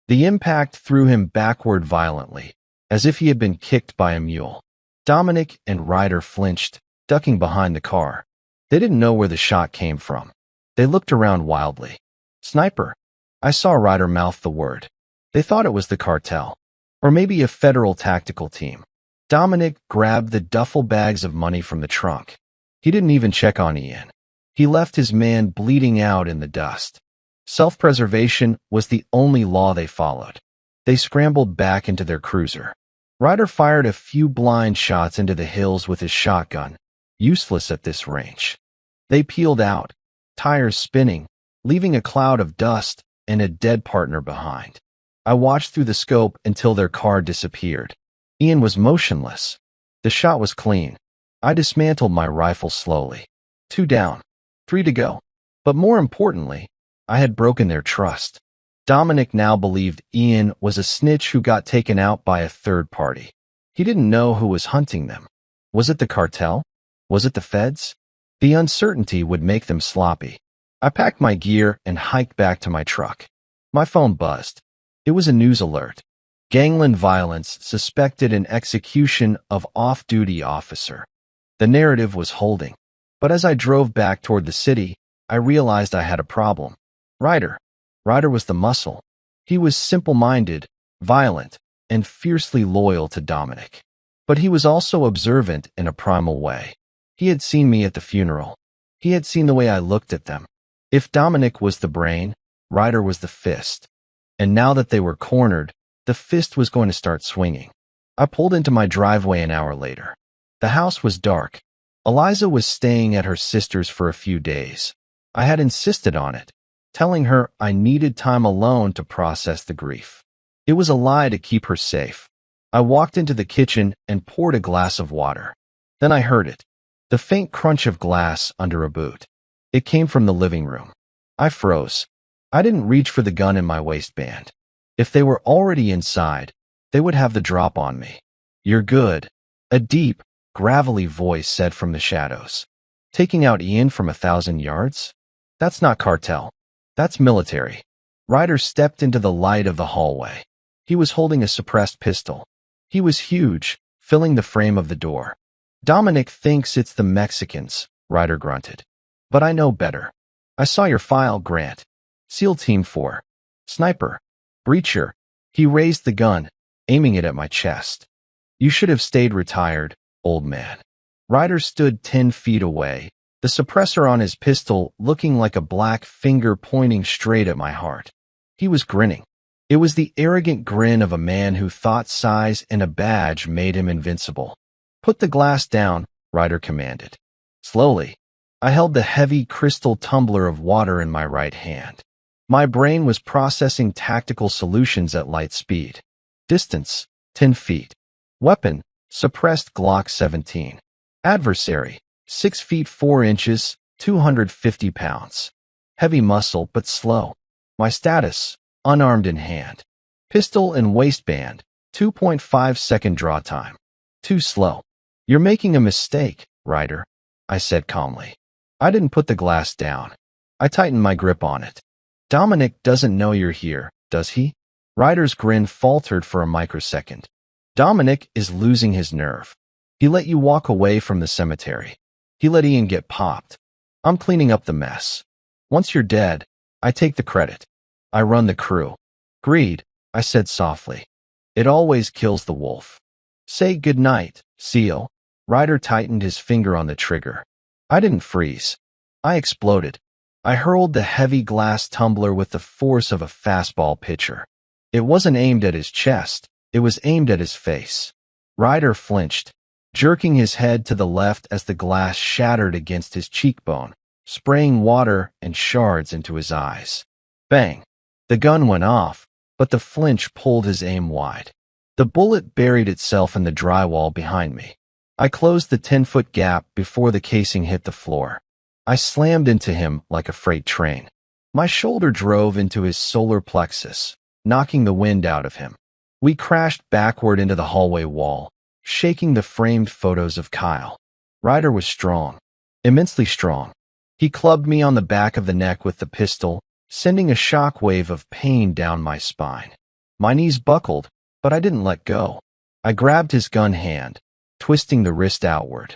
The impact threw him backward violently, as if he had been kicked by a mule. Dominic and Ryder flinched, ducking behind the car. They didn't know where the shot came from. They looked around wildly. Sniper. I saw Ryder mouth the word. They thought it was the cartel. Or maybe a federal tactical team. Dominic grabbed the duffel bags of money from the trunk. He didn't even check on Ian. He left his man bleeding out in the dust. Self-preservation was the only law they followed. They scrambled back into their cruiser. Ryder fired a few blind shots into the hills with his shotgun, useless at this range. They peeled out, tires spinning, leaving a cloud of dust and a dead partner behind. I watched through the scope until their car disappeared. Ian was motionless. The shot was clean. I dismantled my rifle slowly. 2 down, 3 to go. But more importantly, I had broken their trust. Dominic now believed Ian was a snitch who got taken out by a third party. He didn't know who was hunting them. Was it the cartel? Was it the feds? The uncertainty would make them sloppy. I packed my gear and hiked back to my truck. My phone buzzed. It was a news alert. Gangland violence suspected an execution of off-duty officer. The narrative was holding. But as I drove back toward the city, I realized I had a problem. Ryder. Ryder was the muscle. He was simple-minded, violent, and fiercely loyal to Dominic. But he was also observant in a primal way. He had seen me at the funeral. He had seen the way I looked at them. If Dominic was the brain, Ryder was the fist. And now that they were cornered, the fist was going to start swinging. I pulled into my driveway an hour later. The house was dark. Eliza was staying at her sister's for a few days. I had insisted on it, telling her I needed time alone to process the grief. It was a lie to keep her safe. I walked into the kitchen and poured a glass of water. Then I heard it, the faint crunch of glass under a boot. It came from the living room. I froze. I didn't reach for the gun in my waistband. If they were already inside, they would have the drop on me. "You're good," a deep, gravelly voice said from the shadows. "Taking out Ian from 1,000 yards? That's not cartel. That's military." Ryder stepped into the light of the hallway. He was holding a suppressed pistol. He was huge, filling the frame of the door. "Dominic thinks it's the Mexicans," Ryder grunted. "But I know better. I saw your file, Grant. SEAL Team 4. Sniper. Breacher." He raised the gun, aiming it at my chest. "You should have stayed retired, old man." Ryder stood 10 feet away, the suppressor on his pistol looking like a black finger pointing straight at my heart. He was grinning. It was the arrogant grin of a man who thought size and a badge made him invincible. "Put the glass down," Ryder commanded. Slowly, I held the heavy crystal tumbler of water in my right hand. My brain was processing tactical solutions at light speed. Distance, 10 feet. Weapon, suppressed Glock 17. Adversary, 6 feet 4 inches, 250 pounds. Heavy muscle but slow. My status, unarmed in hand. Pistol and waistband, 2.5-second draw time. Too slow. "You're making a mistake, Ryder," I said calmly. I didn't put the glass down. I tightened my grip on it. "Dominic doesn't know you're here, does he?" Ryder's grin faltered for a microsecond. "Dominic is losing his nerve. He let you walk away from the cemetery. He let Ian get popped. I'm cleaning up the mess. Once you're dead, I take the credit. I run the crew." "Greed," I said softly. "It always kills the wolf. Say goodnight, SEAL." Ryder tightened his finger on the trigger. I didn't freeze. I exploded. I hurled the heavy glass tumbler with the force of a fastball pitcher. It wasn't aimed at his chest. It was aimed at his face. Ryder flinched, jerking his head to the left as the glass shattered against his cheekbone, spraying water and shards into his eyes. Bang! The gun went off, but the flinch pulled his aim wide. The bullet buried itself in the drywall behind me. I closed the 10-foot gap before the casing hit the floor. I slammed into him like a freight train. My shoulder drove into his solar plexus, knocking the wind out of him. We crashed backward into the hallway wall, shaking the framed photos of Kyle. Ryder was strong, immensely strong. He clubbed me on the back of the neck with the pistol, sending a shockwave of pain down my spine. My knees buckled, but I didn't let go. I grabbed his gun hand, twisting the wrist outward.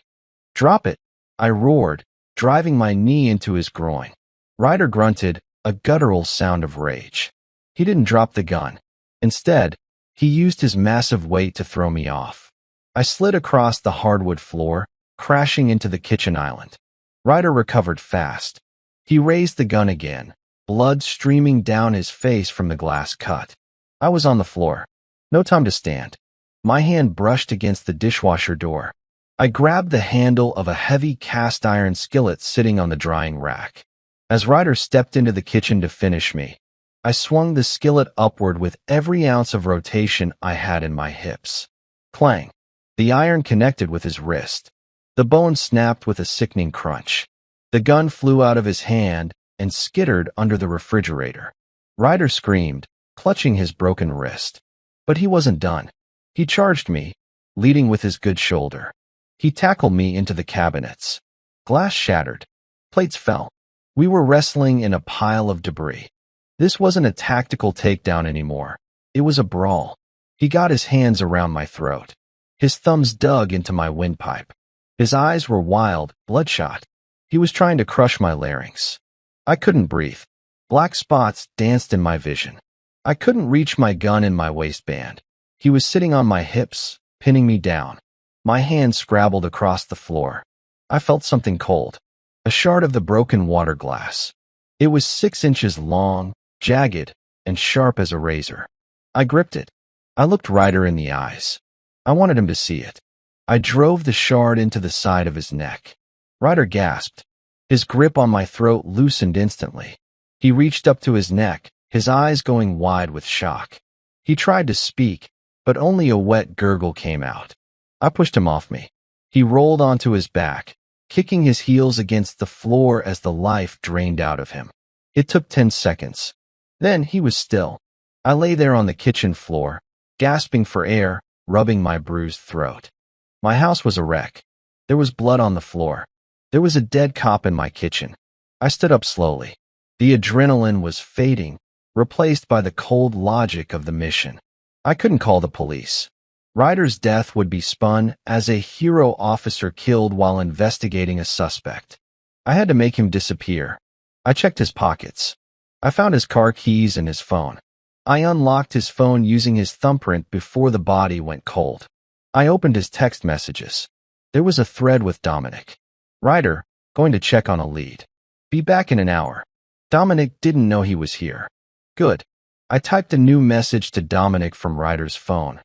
"Drop it," I roared, driving my knee into his groin. Ryder grunted, a guttural sound of rage. He didn't drop the gun. Instead, he used his massive weight to throw me off. I slid across the hardwood floor, crashing into the kitchen island. Ryder recovered fast. He raised the gun again, blood streaming down his face from the glass cut. I was on the floor. No time to stand. My hand brushed against the dishwasher door. I grabbed the handle of a heavy cast-iron skillet sitting on the drying rack. As Ryder stepped into the kitchen to finish me, I swung the skillet upward with every ounce of rotation I had in my hips. Clang! The iron connected with his wrist. The bone snapped with a sickening crunch. The gun flew out of his hand and skittered under the refrigerator. Ryder screamed, clutching his broken wrist. But he wasn't done. He charged me, leading with his good shoulder. He tackled me into the cabinets. Glass shattered. Plates fell. We were wrestling in a pile of debris. This wasn't a tactical takedown anymore. It was a brawl. He got his hands around my throat. His thumbs dug into my windpipe. His eyes were wild, bloodshot. He was trying to crush my larynx. I couldn't breathe. Black spots danced in my vision. I couldn't reach my gun in my waistband. He was sitting on my hips, pinning me down. My hands scrabbled across the floor. I felt something cold. A shard of the broken water glass. It was 6 inches long, jagged, and sharp as a razor. I gripped it. I looked Ryder in the eyes. I wanted him to see it. I drove the shard into the side of his neck. Ryder gasped. His grip on my throat loosened instantly. He reached up to his neck, his eyes going wide with shock. He tried to speak, but only a wet gurgle came out. I pushed him off me. He rolled onto his back, kicking his heels against the floor as the life drained out of him. It took 10 seconds. Then he was still. I lay there on the kitchen floor, gasping for air, rubbing my bruised throat. My house was a wreck. There was blood on the floor. There was a dead cop in my kitchen. I stood up slowly. The adrenaline was fading, replaced by the cold logic of the mission. I couldn't call the police. Ryder's death would be spun as a hero officer killed while investigating a suspect. I had to make him disappear. I checked his pockets. I found his car keys and his phone. I unlocked his phone using his thumbprint before the body went cold. I opened his text messages. There was a thread with Dominic. Ryder, going to check on a lead. Be back in an hour. Dominic didn't know he was here. Good. I typed a new message to Dominic from Ryder's phone.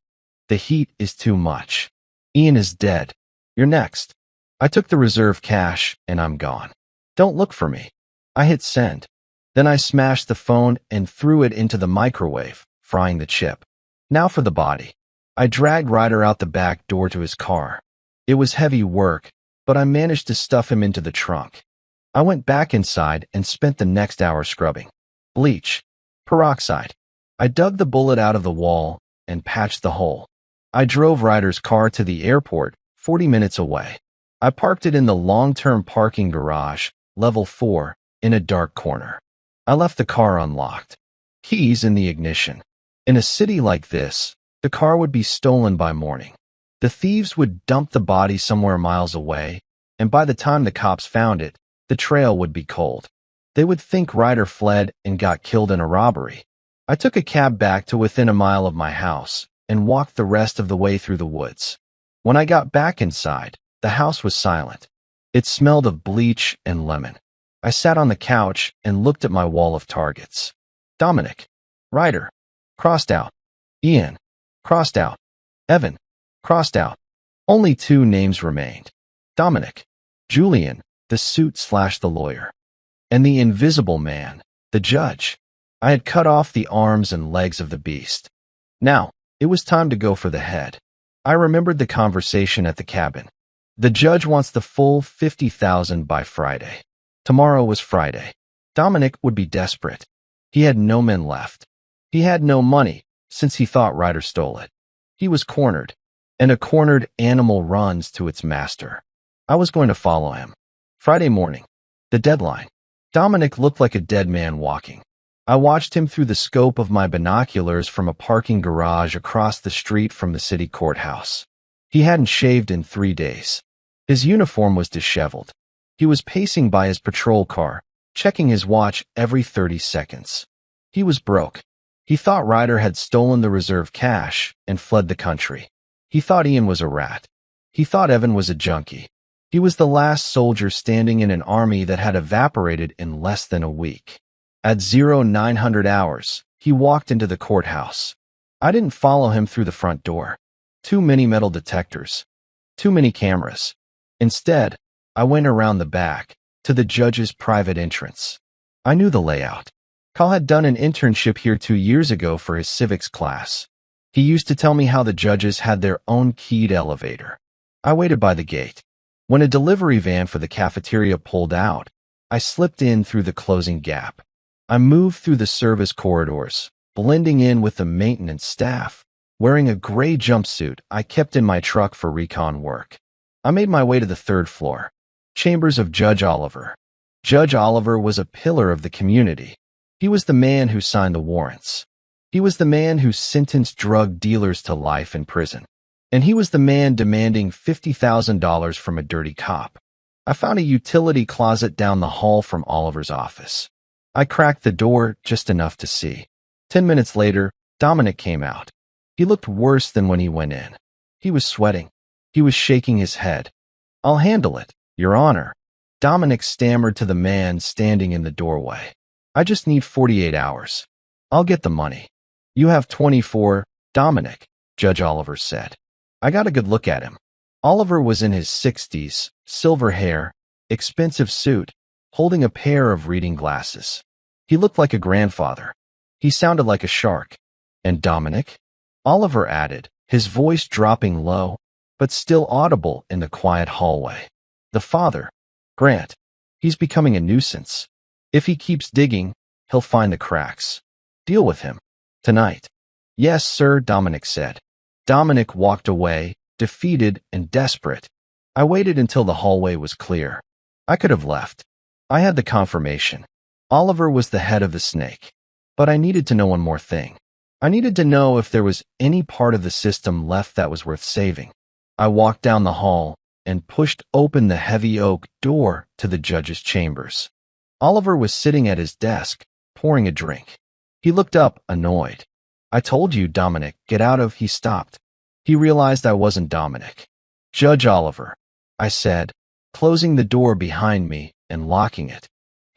The heat is too much. Ian is dead. You're next. I took the reserve cash and I'm gone. Don't look for me. I hit send. Then I smashed the phone and threw it into the microwave, frying the chip. Now for the body. I dragged Ryder out the back door to his car. It was heavy work, but I managed to stuff him into the trunk. I went back inside and spent the next hour scrubbing. Bleach. Peroxide. I dug the bullet out of the wall and patched the hole. I drove Ryder's car to the airport, 40 minutes away. I parked it in the long-term parking garage, level 4, in a dark corner. I left the car unlocked. Keys in the ignition. In a city like this, the car would be stolen by morning. The thieves would dump the body somewhere miles away, and by the time the cops found it, the trail would be cold. They would think Ryder fled and got killed in a robbery. I took a cab back to within a mile of my house and walked the rest of the way through the woods. When I got back inside, the house was silent. It smelled of bleach and lemon. I sat on the couch and looked at my wall of targets. Dominic. Ryder. Crossed out. Ian. Crossed out. Evan. Crossed out. Only 2 names remained. Dominic. Julian, the suit/the lawyer. And the invisible man, the judge. I had cut off the arms and legs of the beast. Now, it was time to go for the head. I remembered the conversation at the cabin. The judge wants the full $50,000 by Friday. Tomorrow was Friday. Dominic would be desperate. He had no men left. He had no money, since he thought Ryder stole it. He was cornered, and a cornered animal runs to its master. I was going to follow him. Friday morning. The deadline. Dominic looked like a dead man walking. I watched him through the scope of my binoculars from a parking garage across the street from the city courthouse. He hadn't shaved in 3 days. His uniform was disheveled. He was pacing by his patrol car, checking his watch every 30 seconds. He was broke. He thought Ryder had stolen the reserve cash and fled the country. He thought Ian was a rat. He thought Evan was a junkie. He was the last soldier standing in an army that had evaporated in less than a week. At 0900 hours, he walked into the courthouse. I didn't follow him through the front door. Too many metal detectors. Too many cameras. Instead, I went around the back, to the judge's private entrance. I knew the layout. Carl had done an internship here 2 years ago for his civics class. He used to tell me how the judges had their own keyed elevator. I waited by the gate. When a delivery van for the cafeteria pulled out, I slipped in through the closing gap. I moved through the service corridors, blending in with the maintenance staff. Wearing a gray jumpsuit I kept in my truck for recon work, I made my way to the third floor. Chambers of Judge Oliver. Judge Oliver was a pillar of the community. He was the man who signed the warrants. He was the man who sentenced drug dealers to life in prison. And he was the man demanding $50,000 from a dirty cop. I found a utility closet down the hall from Oliver's office. I cracked the door just enough to see. 10 minutes later, Dominic came out. He looked worse than when he went in. He was sweating. He was shaking his head. "I'll handle it, Your Honor," Dominic stammered to the man standing in the doorway. "I just need 48 hours. I'll get the money." "You have 24, Dominic," Judge Oliver said. I got a good look at him. Oliver was in his 60s, silver hair, expensive suit, holding a pair of reading glasses. He looked like a grandfather. He sounded like a shark. "And Dominic?" Oliver added, his voice dropping low, but still audible in the quiet hallway. "The father, Grant. He's becoming a nuisance. If he keeps digging, he'll find the cracks. Deal with him. Tonight." "Yes, sir," Dominic said. Dominic walked away, defeated and desperate. I waited until the hallway was clear. I could have left. I had the confirmation. Oliver was the head of the snake. But I needed to know one more thing. I needed to know if there was any part of the system left that was worth saving. I walked down the hall and pushed open the heavy oak door to the judge's chambers. Oliver was sitting at his desk, pouring a drink. He looked up, annoyed. "I told you, Dominic, get out of..." He stopped. He realized I wasn't Dominic. "Judge Oliver," I said, closing the door behind me and locking it.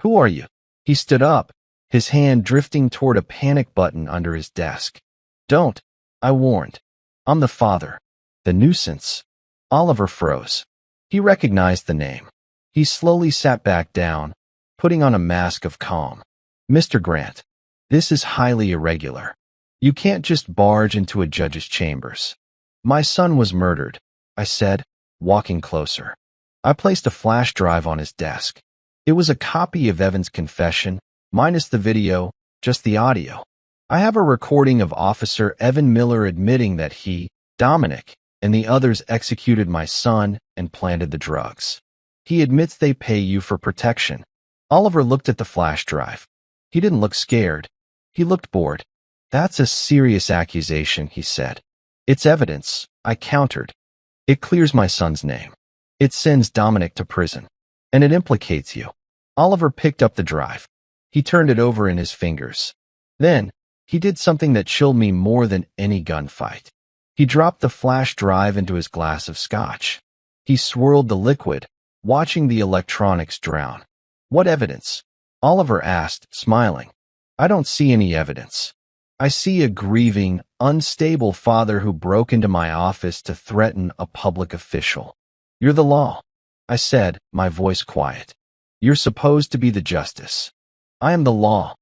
"Who are you?" He stood up, his hand drifting toward a panic button under his desk. "Don't," I warned. "I'm the father. The nuisance." Oliver froze. He recognized the name. He slowly sat back down, putting on a mask of calm. "Mr. Grant, this is highly irregular. You can't just barge into a judge's chambers." "My son was murdered," I said, walking closer. I placed a flash drive on his desk. It was a copy of Evan's confession, minus the video, just the audio. I have a recording of Officer Evan Miller admitting that he, Dominic, and the others executed my son and planted the drugs. He admits they pay you for protection. Oliver looked at the flash drive. He didn't look scared. He looked bored. "That's a serious accusation," he said. "It's evidence," I countered. "It clears my son's name. It sends Dominic to prison. And it implicates you." Oliver picked up the drive. He turned it over in his fingers. Then, he did something that chilled me more than any gunfight. He dropped the flash drive into his glass of scotch. He swirled the liquid, watching the electronics drown. "What evidence?" Oliver asked, smiling. "I don't see any evidence. I see a grieving, unstable father who broke into my office to threaten a public official." "You're the law," I said, my voice quiet. "You're supposed to be the justice." "I am the law,"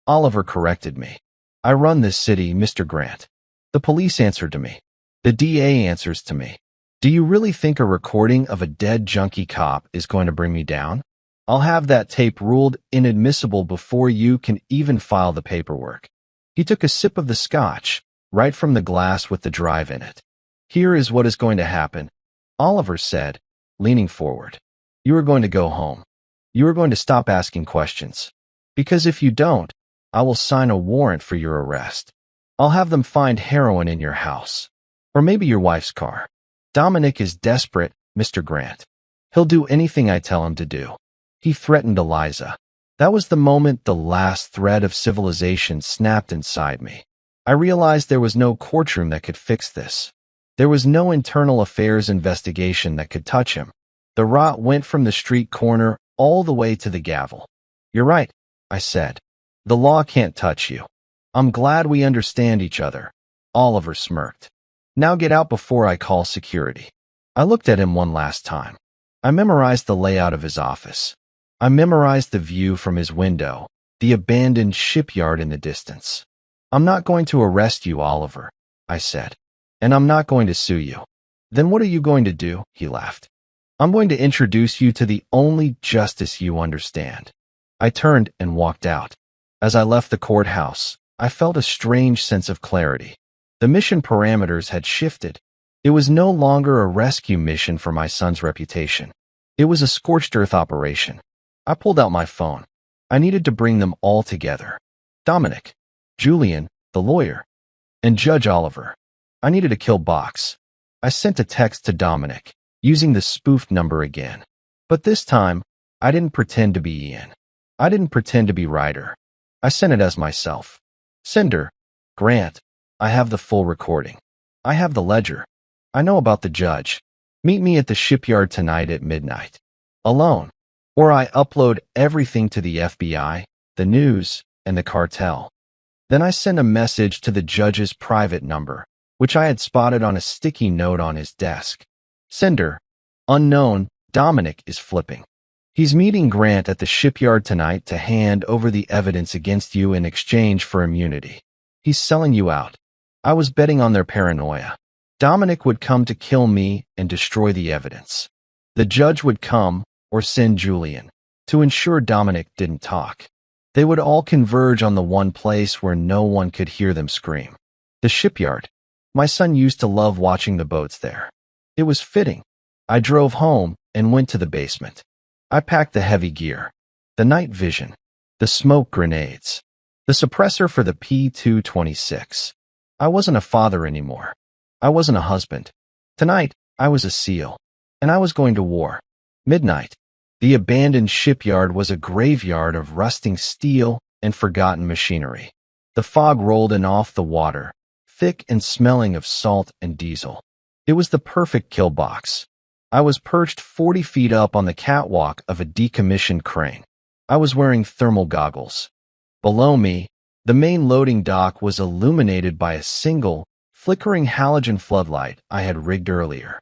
Oliver corrected me. "I run this city, Mr. Grant. The police answer to me. The DA answers to me. Do you really think a recording of a dead junkie cop is going to bring me down? I'll have that tape ruled inadmissible before you can even file the paperwork." He took a sip of the scotch, right from the glass with the drive in it. "Here is what is going to happen," Oliver said, leaning forward. "You are going to go home. You are going to stop asking questions. Because if you don't, I will sign a warrant for your arrest. I'll have them find heroin in your house. Or maybe your wife's car. Dominic is desperate, Mr. Grant. He'll do anything I tell him to do." He threatened Eliza. That was the moment the last thread of civilization snapped inside me. I realized there was no courtroom that could fix this. There was no internal affairs investigation that could touch him. The rot went from the street corner all the way to the gavel. "You're right," I said. "The law can't touch you. I'm glad we understand each other." Oliver smirked. "Now get out before I call security." I looked at him one last time. I memorized the layout of his office. I memorized the view from his window, the abandoned shipyard in the distance. "I'm not going to arrest you, Oliver," I said. "And I'm not going to sue you." "Then what are you going to do?" He laughed. "I'm going to introduce you to the only justice you understand." I turned and walked out. As I left the courthouse, I felt a strange sense of clarity. The mission parameters had shifted. It was no longer a rescue mission for my son's reputation. It was a scorched earth operation. I pulled out my phone. I needed to bring them all together. Dominic, Julian, the lawyer, and Judge Oliver. I needed a kill box. I sent a text to Dominic, using the spoofed number again. But this time, I didn't pretend to be Ian. I didn't pretend to be Ryder. I sent it as myself. Sender, Grant, I have the full recording. I have the ledger. I know about the judge. Meet me at the shipyard tonight at midnight. Alone. Or I upload everything to the FBI, the news, and the cartel. Then I send a message to the judge's private number, which I had spotted on a sticky note on his desk. Sender, unknown, Dominic is flipping. He's meeting Grant at the shipyard tonight to hand over the evidence against you in exchange for immunity. He's selling you out. I was betting on their paranoia. Dominic would come to kill me and destroy the evidence. The judge would come, or send Julian, to ensure Dominic didn't talk. They would all converge on the one place where no one could hear them scream. The shipyard. My son used to love watching the boats there. It was fitting. I drove home and went to the basement. I packed the heavy gear, the night vision, the smoke grenades, the suppressor for the P-226. I wasn't a father anymore. I wasn't a husband. Tonight, I was a SEAL, and I was going to war. Midnight. The abandoned shipyard was a graveyard of rusting steel and forgotten machinery. The fog rolled in off the water, thick and smelling of salt and diesel. It was the perfect kill box. I was perched 40 feet up on the catwalk of a decommissioned crane. I was wearing thermal goggles. Below me, the main loading dock was illuminated by a single, flickering halogen floodlight I had rigged earlier.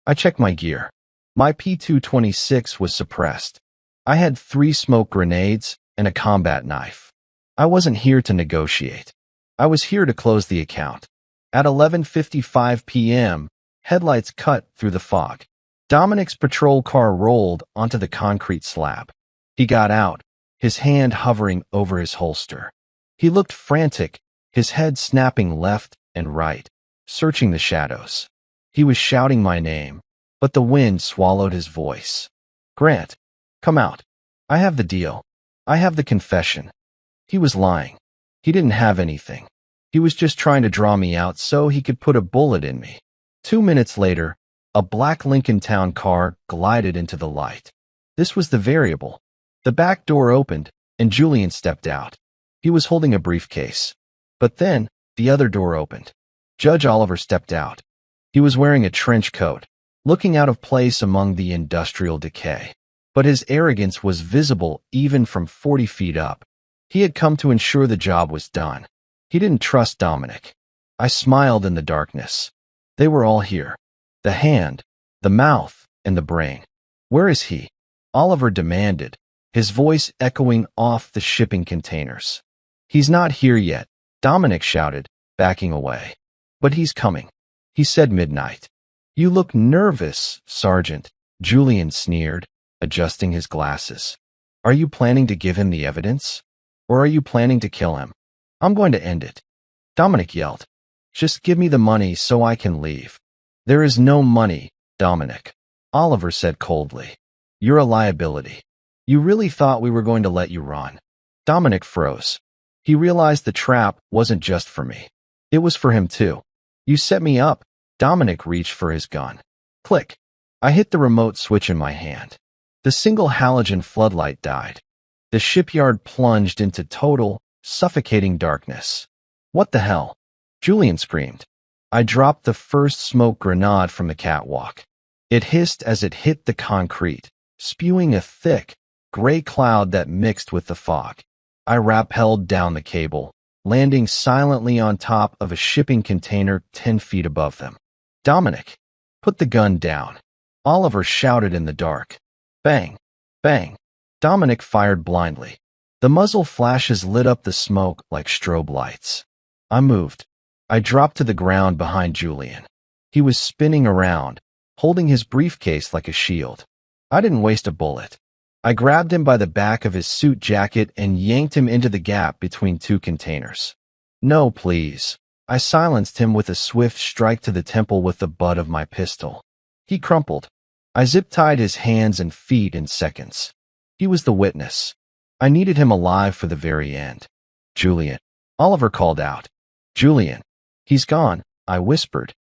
I checked my gear. My P-226 was suppressed. I had 3 smoke grenades and a combat knife. I wasn't here to negotiate. I was here to close the account. At 11:55 p.m., headlights cut through the fog. Dominic's patrol car rolled onto the concrete slab. He got out, his hand hovering over his holster. He looked frantic, his head snapping left and right, searching the shadows. He was shouting my name, but the wind swallowed his voice. Grant, come out. I have the deal. I have the confession. He was lying. He didn't have anything. He was just trying to draw me out so he could put a bullet in me. 2 minutes later, a black Lincoln Town car glided into the light. This was the variable. The back door opened, and Julian stepped out. He was holding a briefcase. But then, the other door opened. Judge Oliver stepped out. He was wearing a trench coat, looking out of place among the industrial decay. But his arrogance was visible even from 40 feet up. He had come to ensure the job was done. He didn't trust Dominic. I smiled in the darkness. They were all here. The hand, the mouth, and the brain. Where is he? Oliver demanded, his voice echoing off the shipping containers. He's not here yet, Dominic shouted, backing away. But he's coming. He said midnight. You look nervous, Sergeant, Julian sneered, adjusting his glasses. Are you planning to give him the evidence? Or are you planning to kill him? I'm going to end it. Dominic yelled. Just give me the money so I can leave. There is no money, Dominic. Oliver said coldly. You're a liability. You really thought we were going to let you run. Dominic froze. He realized the trap wasn't just for me. It was for him too. You set me up. Dominic reached for his gun. Click. I hit the remote switch in my hand. The single halogen floodlight died. The shipyard plunged into total, suffocating darkness. What the hell? Julian screamed. I dropped the first smoke grenade from the catwalk. It hissed as it hit the concrete, spewing a thick, gray cloud that mixed with the fog. I rappelled down the cable, landing silently on top of a shipping container 10 feet above them. Dominic, put the gun down. Oliver shouted in the dark. Bang, bang. Dominic fired blindly. The muzzle flashes lit up the smoke like strobe lights. I moved. I dropped to the ground behind Julian. He was spinning around, holding his briefcase like a shield. I didn't waste a bullet. I grabbed him by the back of his suit jacket and yanked him into the gap between two containers. No, please. I silenced him with a swift strike to the temple with the butt of my pistol. He crumpled. I zip-tied his hands and feet in seconds. He was the witness. I needed him alive for the very end. Julian. Oliver called out. Julian. He's gone, I whispered.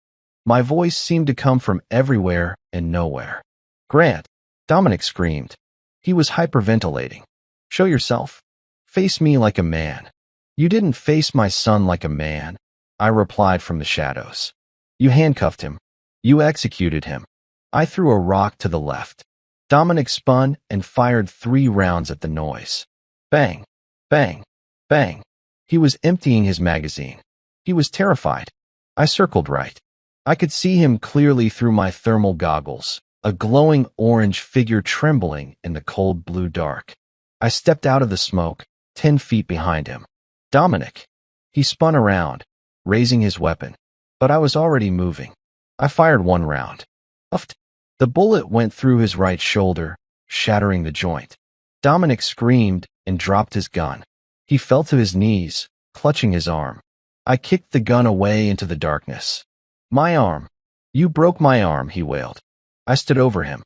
My voice seemed to come from everywhere and nowhere. Grant. Dominic screamed. He was hyperventilating. Show yourself. Face me like a man. You didn't face my son like a man, I replied from the shadows. You handcuffed him. You executed him. I threw a rock to the left. Dominic spun and fired 3 rounds at the noise. Bang, bang, bang. He was emptying his magazine. He was terrified. I circled right. I could see him clearly through my thermal goggles, a glowing orange figure trembling in the cold blue dark. I stepped out of the smoke, 10 feet behind him. Dominic. He spun around, raising his weapon, but I was already moving. I fired 1 round. Uffed. The bullet went through his right shoulder, shattering the joint. Dominic screamed and dropped his gun. He fell to his knees, clutching his arm. I kicked the gun away into the darkness. My arm. You broke my arm, he wailed. I stood over him.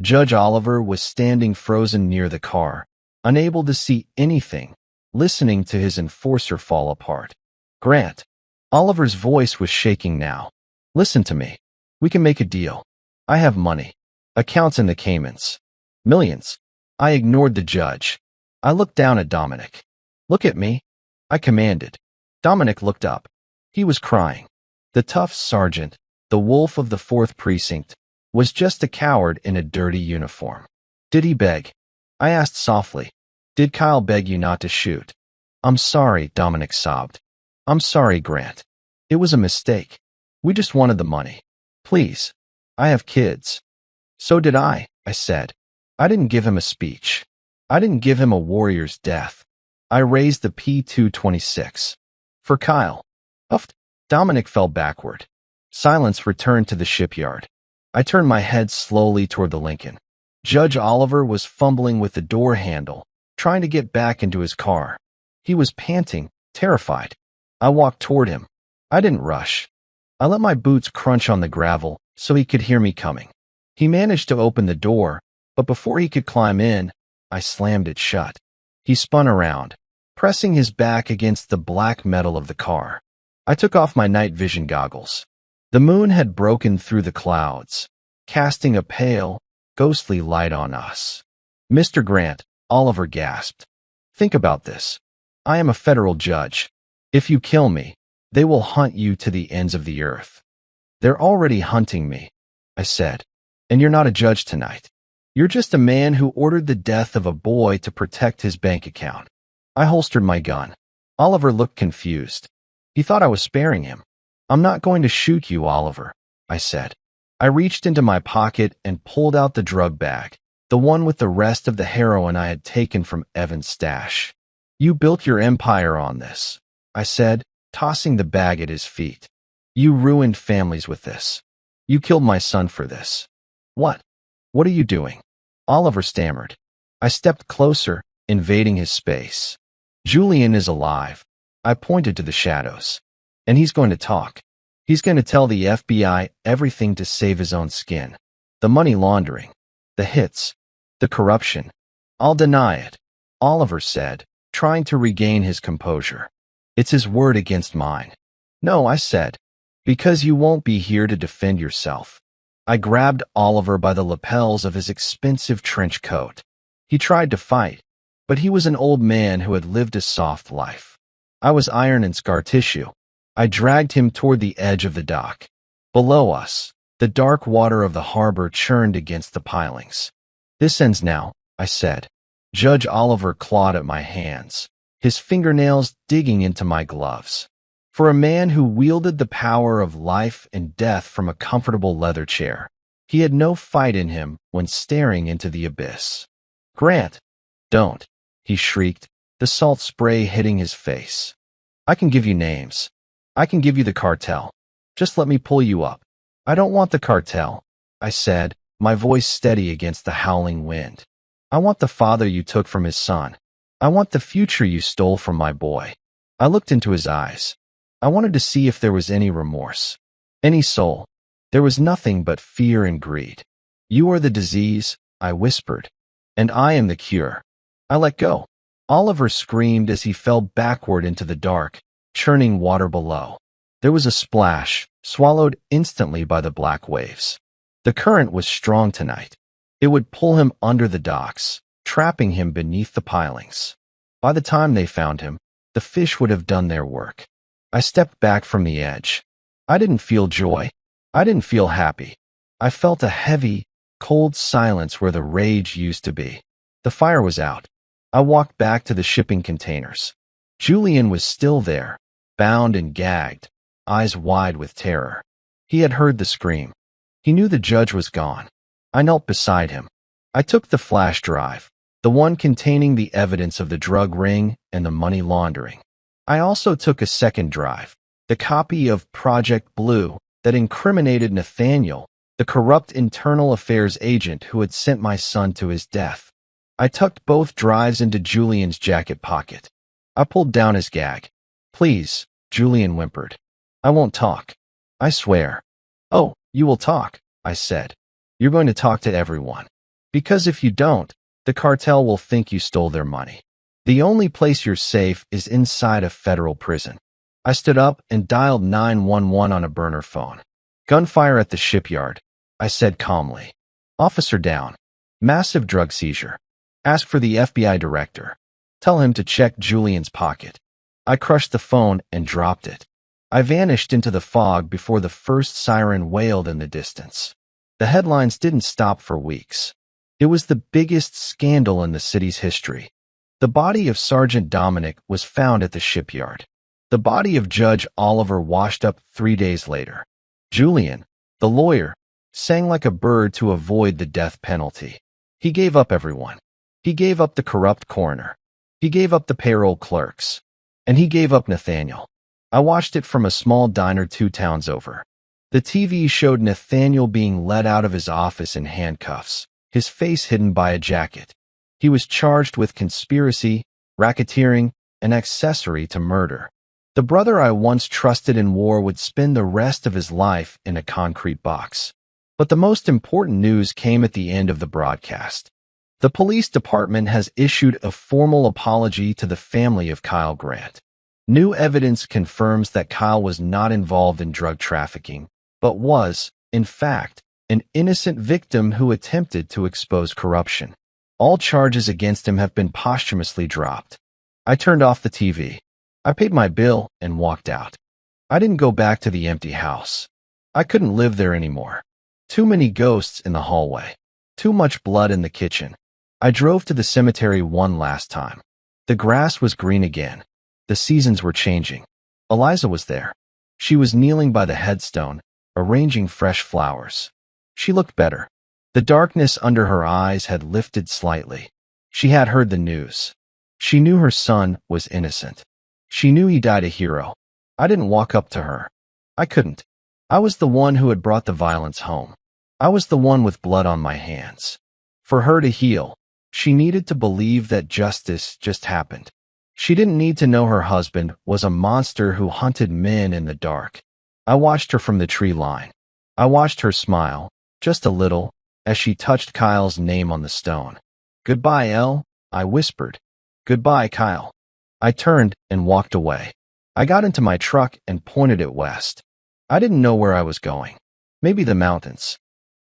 Judge Oliver was standing frozen near the car, unable to see anything, listening to his enforcer fall apart. Grant. Oliver's voice was shaking now. Listen to me. We can make a deal. I have money. Accounts in the Caymans. Millions. I ignored the judge. I looked down at Dominic. Look at me. I commanded. Dominic looked up. He was crying. The tough sergeant, the wolf of the 4th precinct, was just a coward in a dirty uniform. Did he beg? I asked softly. Did Kyle beg you not to shoot? I'm sorry, Dominic sobbed. I'm sorry, Grant. It was a mistake. We just wanted the money. Please. I have kids. So did I said. I didn't give him a speech. I didn't give him a warrior's death. I raised the P226. For Kyle. Uffed. Dominic fell backward. Silence returned to the shipyard. I turned my head slowly toward the Lincoln. Judge Oliver was fumbling with the door handle, trying to get back into his car. He was panting, terrified. I walked toward him. I didn't rush. I let my boots crunch on the gravel so he could hear me coming. He managed to open the door, but before he could climb in, I slammed it shut. He spun around, pressing his back against the black metal of the car. I took off my night vision goggles. The moon had broken through the clouds, casting a pale, ghostly light on us. Mr. Grant, Oliver gasped. Think about this. I am a federal judge. If you kill me, they will hunt you to the ends of the earth. They're already hunting me, I said. And you're not a judge tonight. You're just a man who ordered the death of a boy to protect his bank account. I holstered my gun. Oliver looked confused. He thought I was sparing him. I'm not going to shoot you, Oliver, I said. I reached into my pocket and pulled out the drug bag, the one with the rest of the heroin I had taken from Evan's stash. You built your empire on this, I said, tossing the bag at his feet. You ruined families with this. You killed my son for this. What? What are you doing? Oliver stammered. I stepped closer, invading his space. Julian is alive. I pointed to the shadows. And he's going to talk. He's going to tell the FBI everything to save his own skin. The money laundering, the hits, the corruption. I'll deny it, Oliver said, trying to regain his composure. It's his word against mine. No, I said, because you won't be here to defend yourself. I grabbed Oliver by the lapels of his expensive trench coat. He tried to fight, but he was an old man who had lived a soft life. I was iron and scar tissue. I dragged him toward the edge of the dock. Below us, the dark water of the harbor churned against the pilings. This ends now, I said. Judge Oliver clawed at my hands, his fingernails digging into my gloves. For a man who wielded the power of life and death from a comfortable leather chair, he had no fight in him when staring into the abyss. Grant, don't, he shrieked, the salt spray hitting his face. I can give you names. I can give you the cartel. Just let me pull you up. I don't want the cartel, I said, my voice steady against the howling wind. I want the father you took from his son. I want the future you stole from my boy. I looked into his eyes. I wanted to see if there was any remorse, any soul. There was nothing but fear and greed. You are the disease, I whispered, and I am the cure. I let go. Oliver screamed as he fell backward into the dark, churning water below. There was a splash, swallowed instantly by the black waves. The current was strong tonight. It would pull him under the docks, trapping him beneath the pilings. By the time they found him, the fish would have done their work. I stepped back from the edge. I didn't feel joy. I didn't feel happy. I felt a heavy, cold silence where the rage used to be. The fire was out. I walked back to the shipping containers. Julian was still there, bound and gagged, eyes wide with terror. He had heard the scream. He knew the judge was gone. I knelt beside him. I took the flash drive, the one containing the evidence of the drug ring and the money laundering. I also took a second drive, the copy of Project Blue that incriminated Nathaniel, the corrupt internal affairs agent who had sent my son to his death. I tucked both drives into Julian's jacket pocket. I pulled down his gag. Please, Julian whimpered. I won't talk. I swear. Oh, you will talk, I said. You're going to talk to everyone. Because if you don't, the cartel will think you stole their money. The only place you're safe is inside a federal prison. I stood up and dialed 911 on a burner phone. Gunfire at the shipyard, I said calmly. Officer down. Massive drug seizure. Ask for the FBI director. Tell him to check Julian's pocket. I crushed the phone and dropped it. I vanished into the fog before the first siren wailed in the distance. The headlines didn't stop for weeks. It was the biggest scandal in the city's history. The body of Sergeant Dominic was found at the shipyard. The body of Judge Oliver washed up 3 days later. Julian, the lawyer, sang like a bird to avoid the death penalty. He gave up everyone. He gave up the corrupt coroner. He gave up the payroll clerks. And he gave up Nathaniel. I watched it from a small diner 2 towns over. The TV showed Nathaniel being led out of his office in handcuffs, his face hidden by a jacket. He was charged with conspiracy, racketeering, and accessory to murder. The brother I once trusted in war would spend the rest of his life in a concrete box. But the most important news came at the end of the broadcast. The police department has issued a formal apology to the family of Kyle Grant. New evidence confirms that Kyle was not involved in drug trafficking, but was, in fact, an innocent victim who attempted to expose corruption. All charges against him have been posthumously dropped. I turned off the TV. I paid my bill and walked out. I didn't go back to the empty house. I couldn't live there anymore. Too many ghosts in the hallway. Too much blood in the kitchen. I drove to the cemetery one last time. The grass was green again. The seasons were changing. Eliza was there. She was kneeling by the headstone, arranging fresh flowers. She looked better. The darkness under her eyes had lifted slightly. She had heard the news. She knew her son was innocent. She knew he died a hero. I didn't walk up to her. I couldn't. I was the one who had brought the violence home. I was the one with blood on my hands. For her to heal, she needed to believe that justice just happened. She didn't need to know her husband was a monster who hunted men in the dark. I watched her from the tree line. I watched her smile, just a little, as she touched Kyle's name on the stone. Goodbye, Elle, I whispered. Goodbye, Kyle. I turned and walked away. I got into my truck and pointed it west. I didn't know where I was going. Maybe the mountains.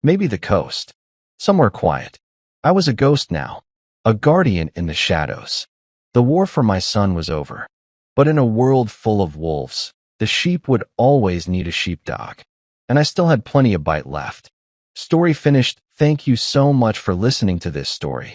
Maybe the coast. Somewhere quiet. I was a ghost now. A guardian in the shadows. The war for my son was over. But in a world full of wolves, the sheep would always need a sheepdog. And I still had plenty of bite left. Story finished. Thank you so much for listening to this story.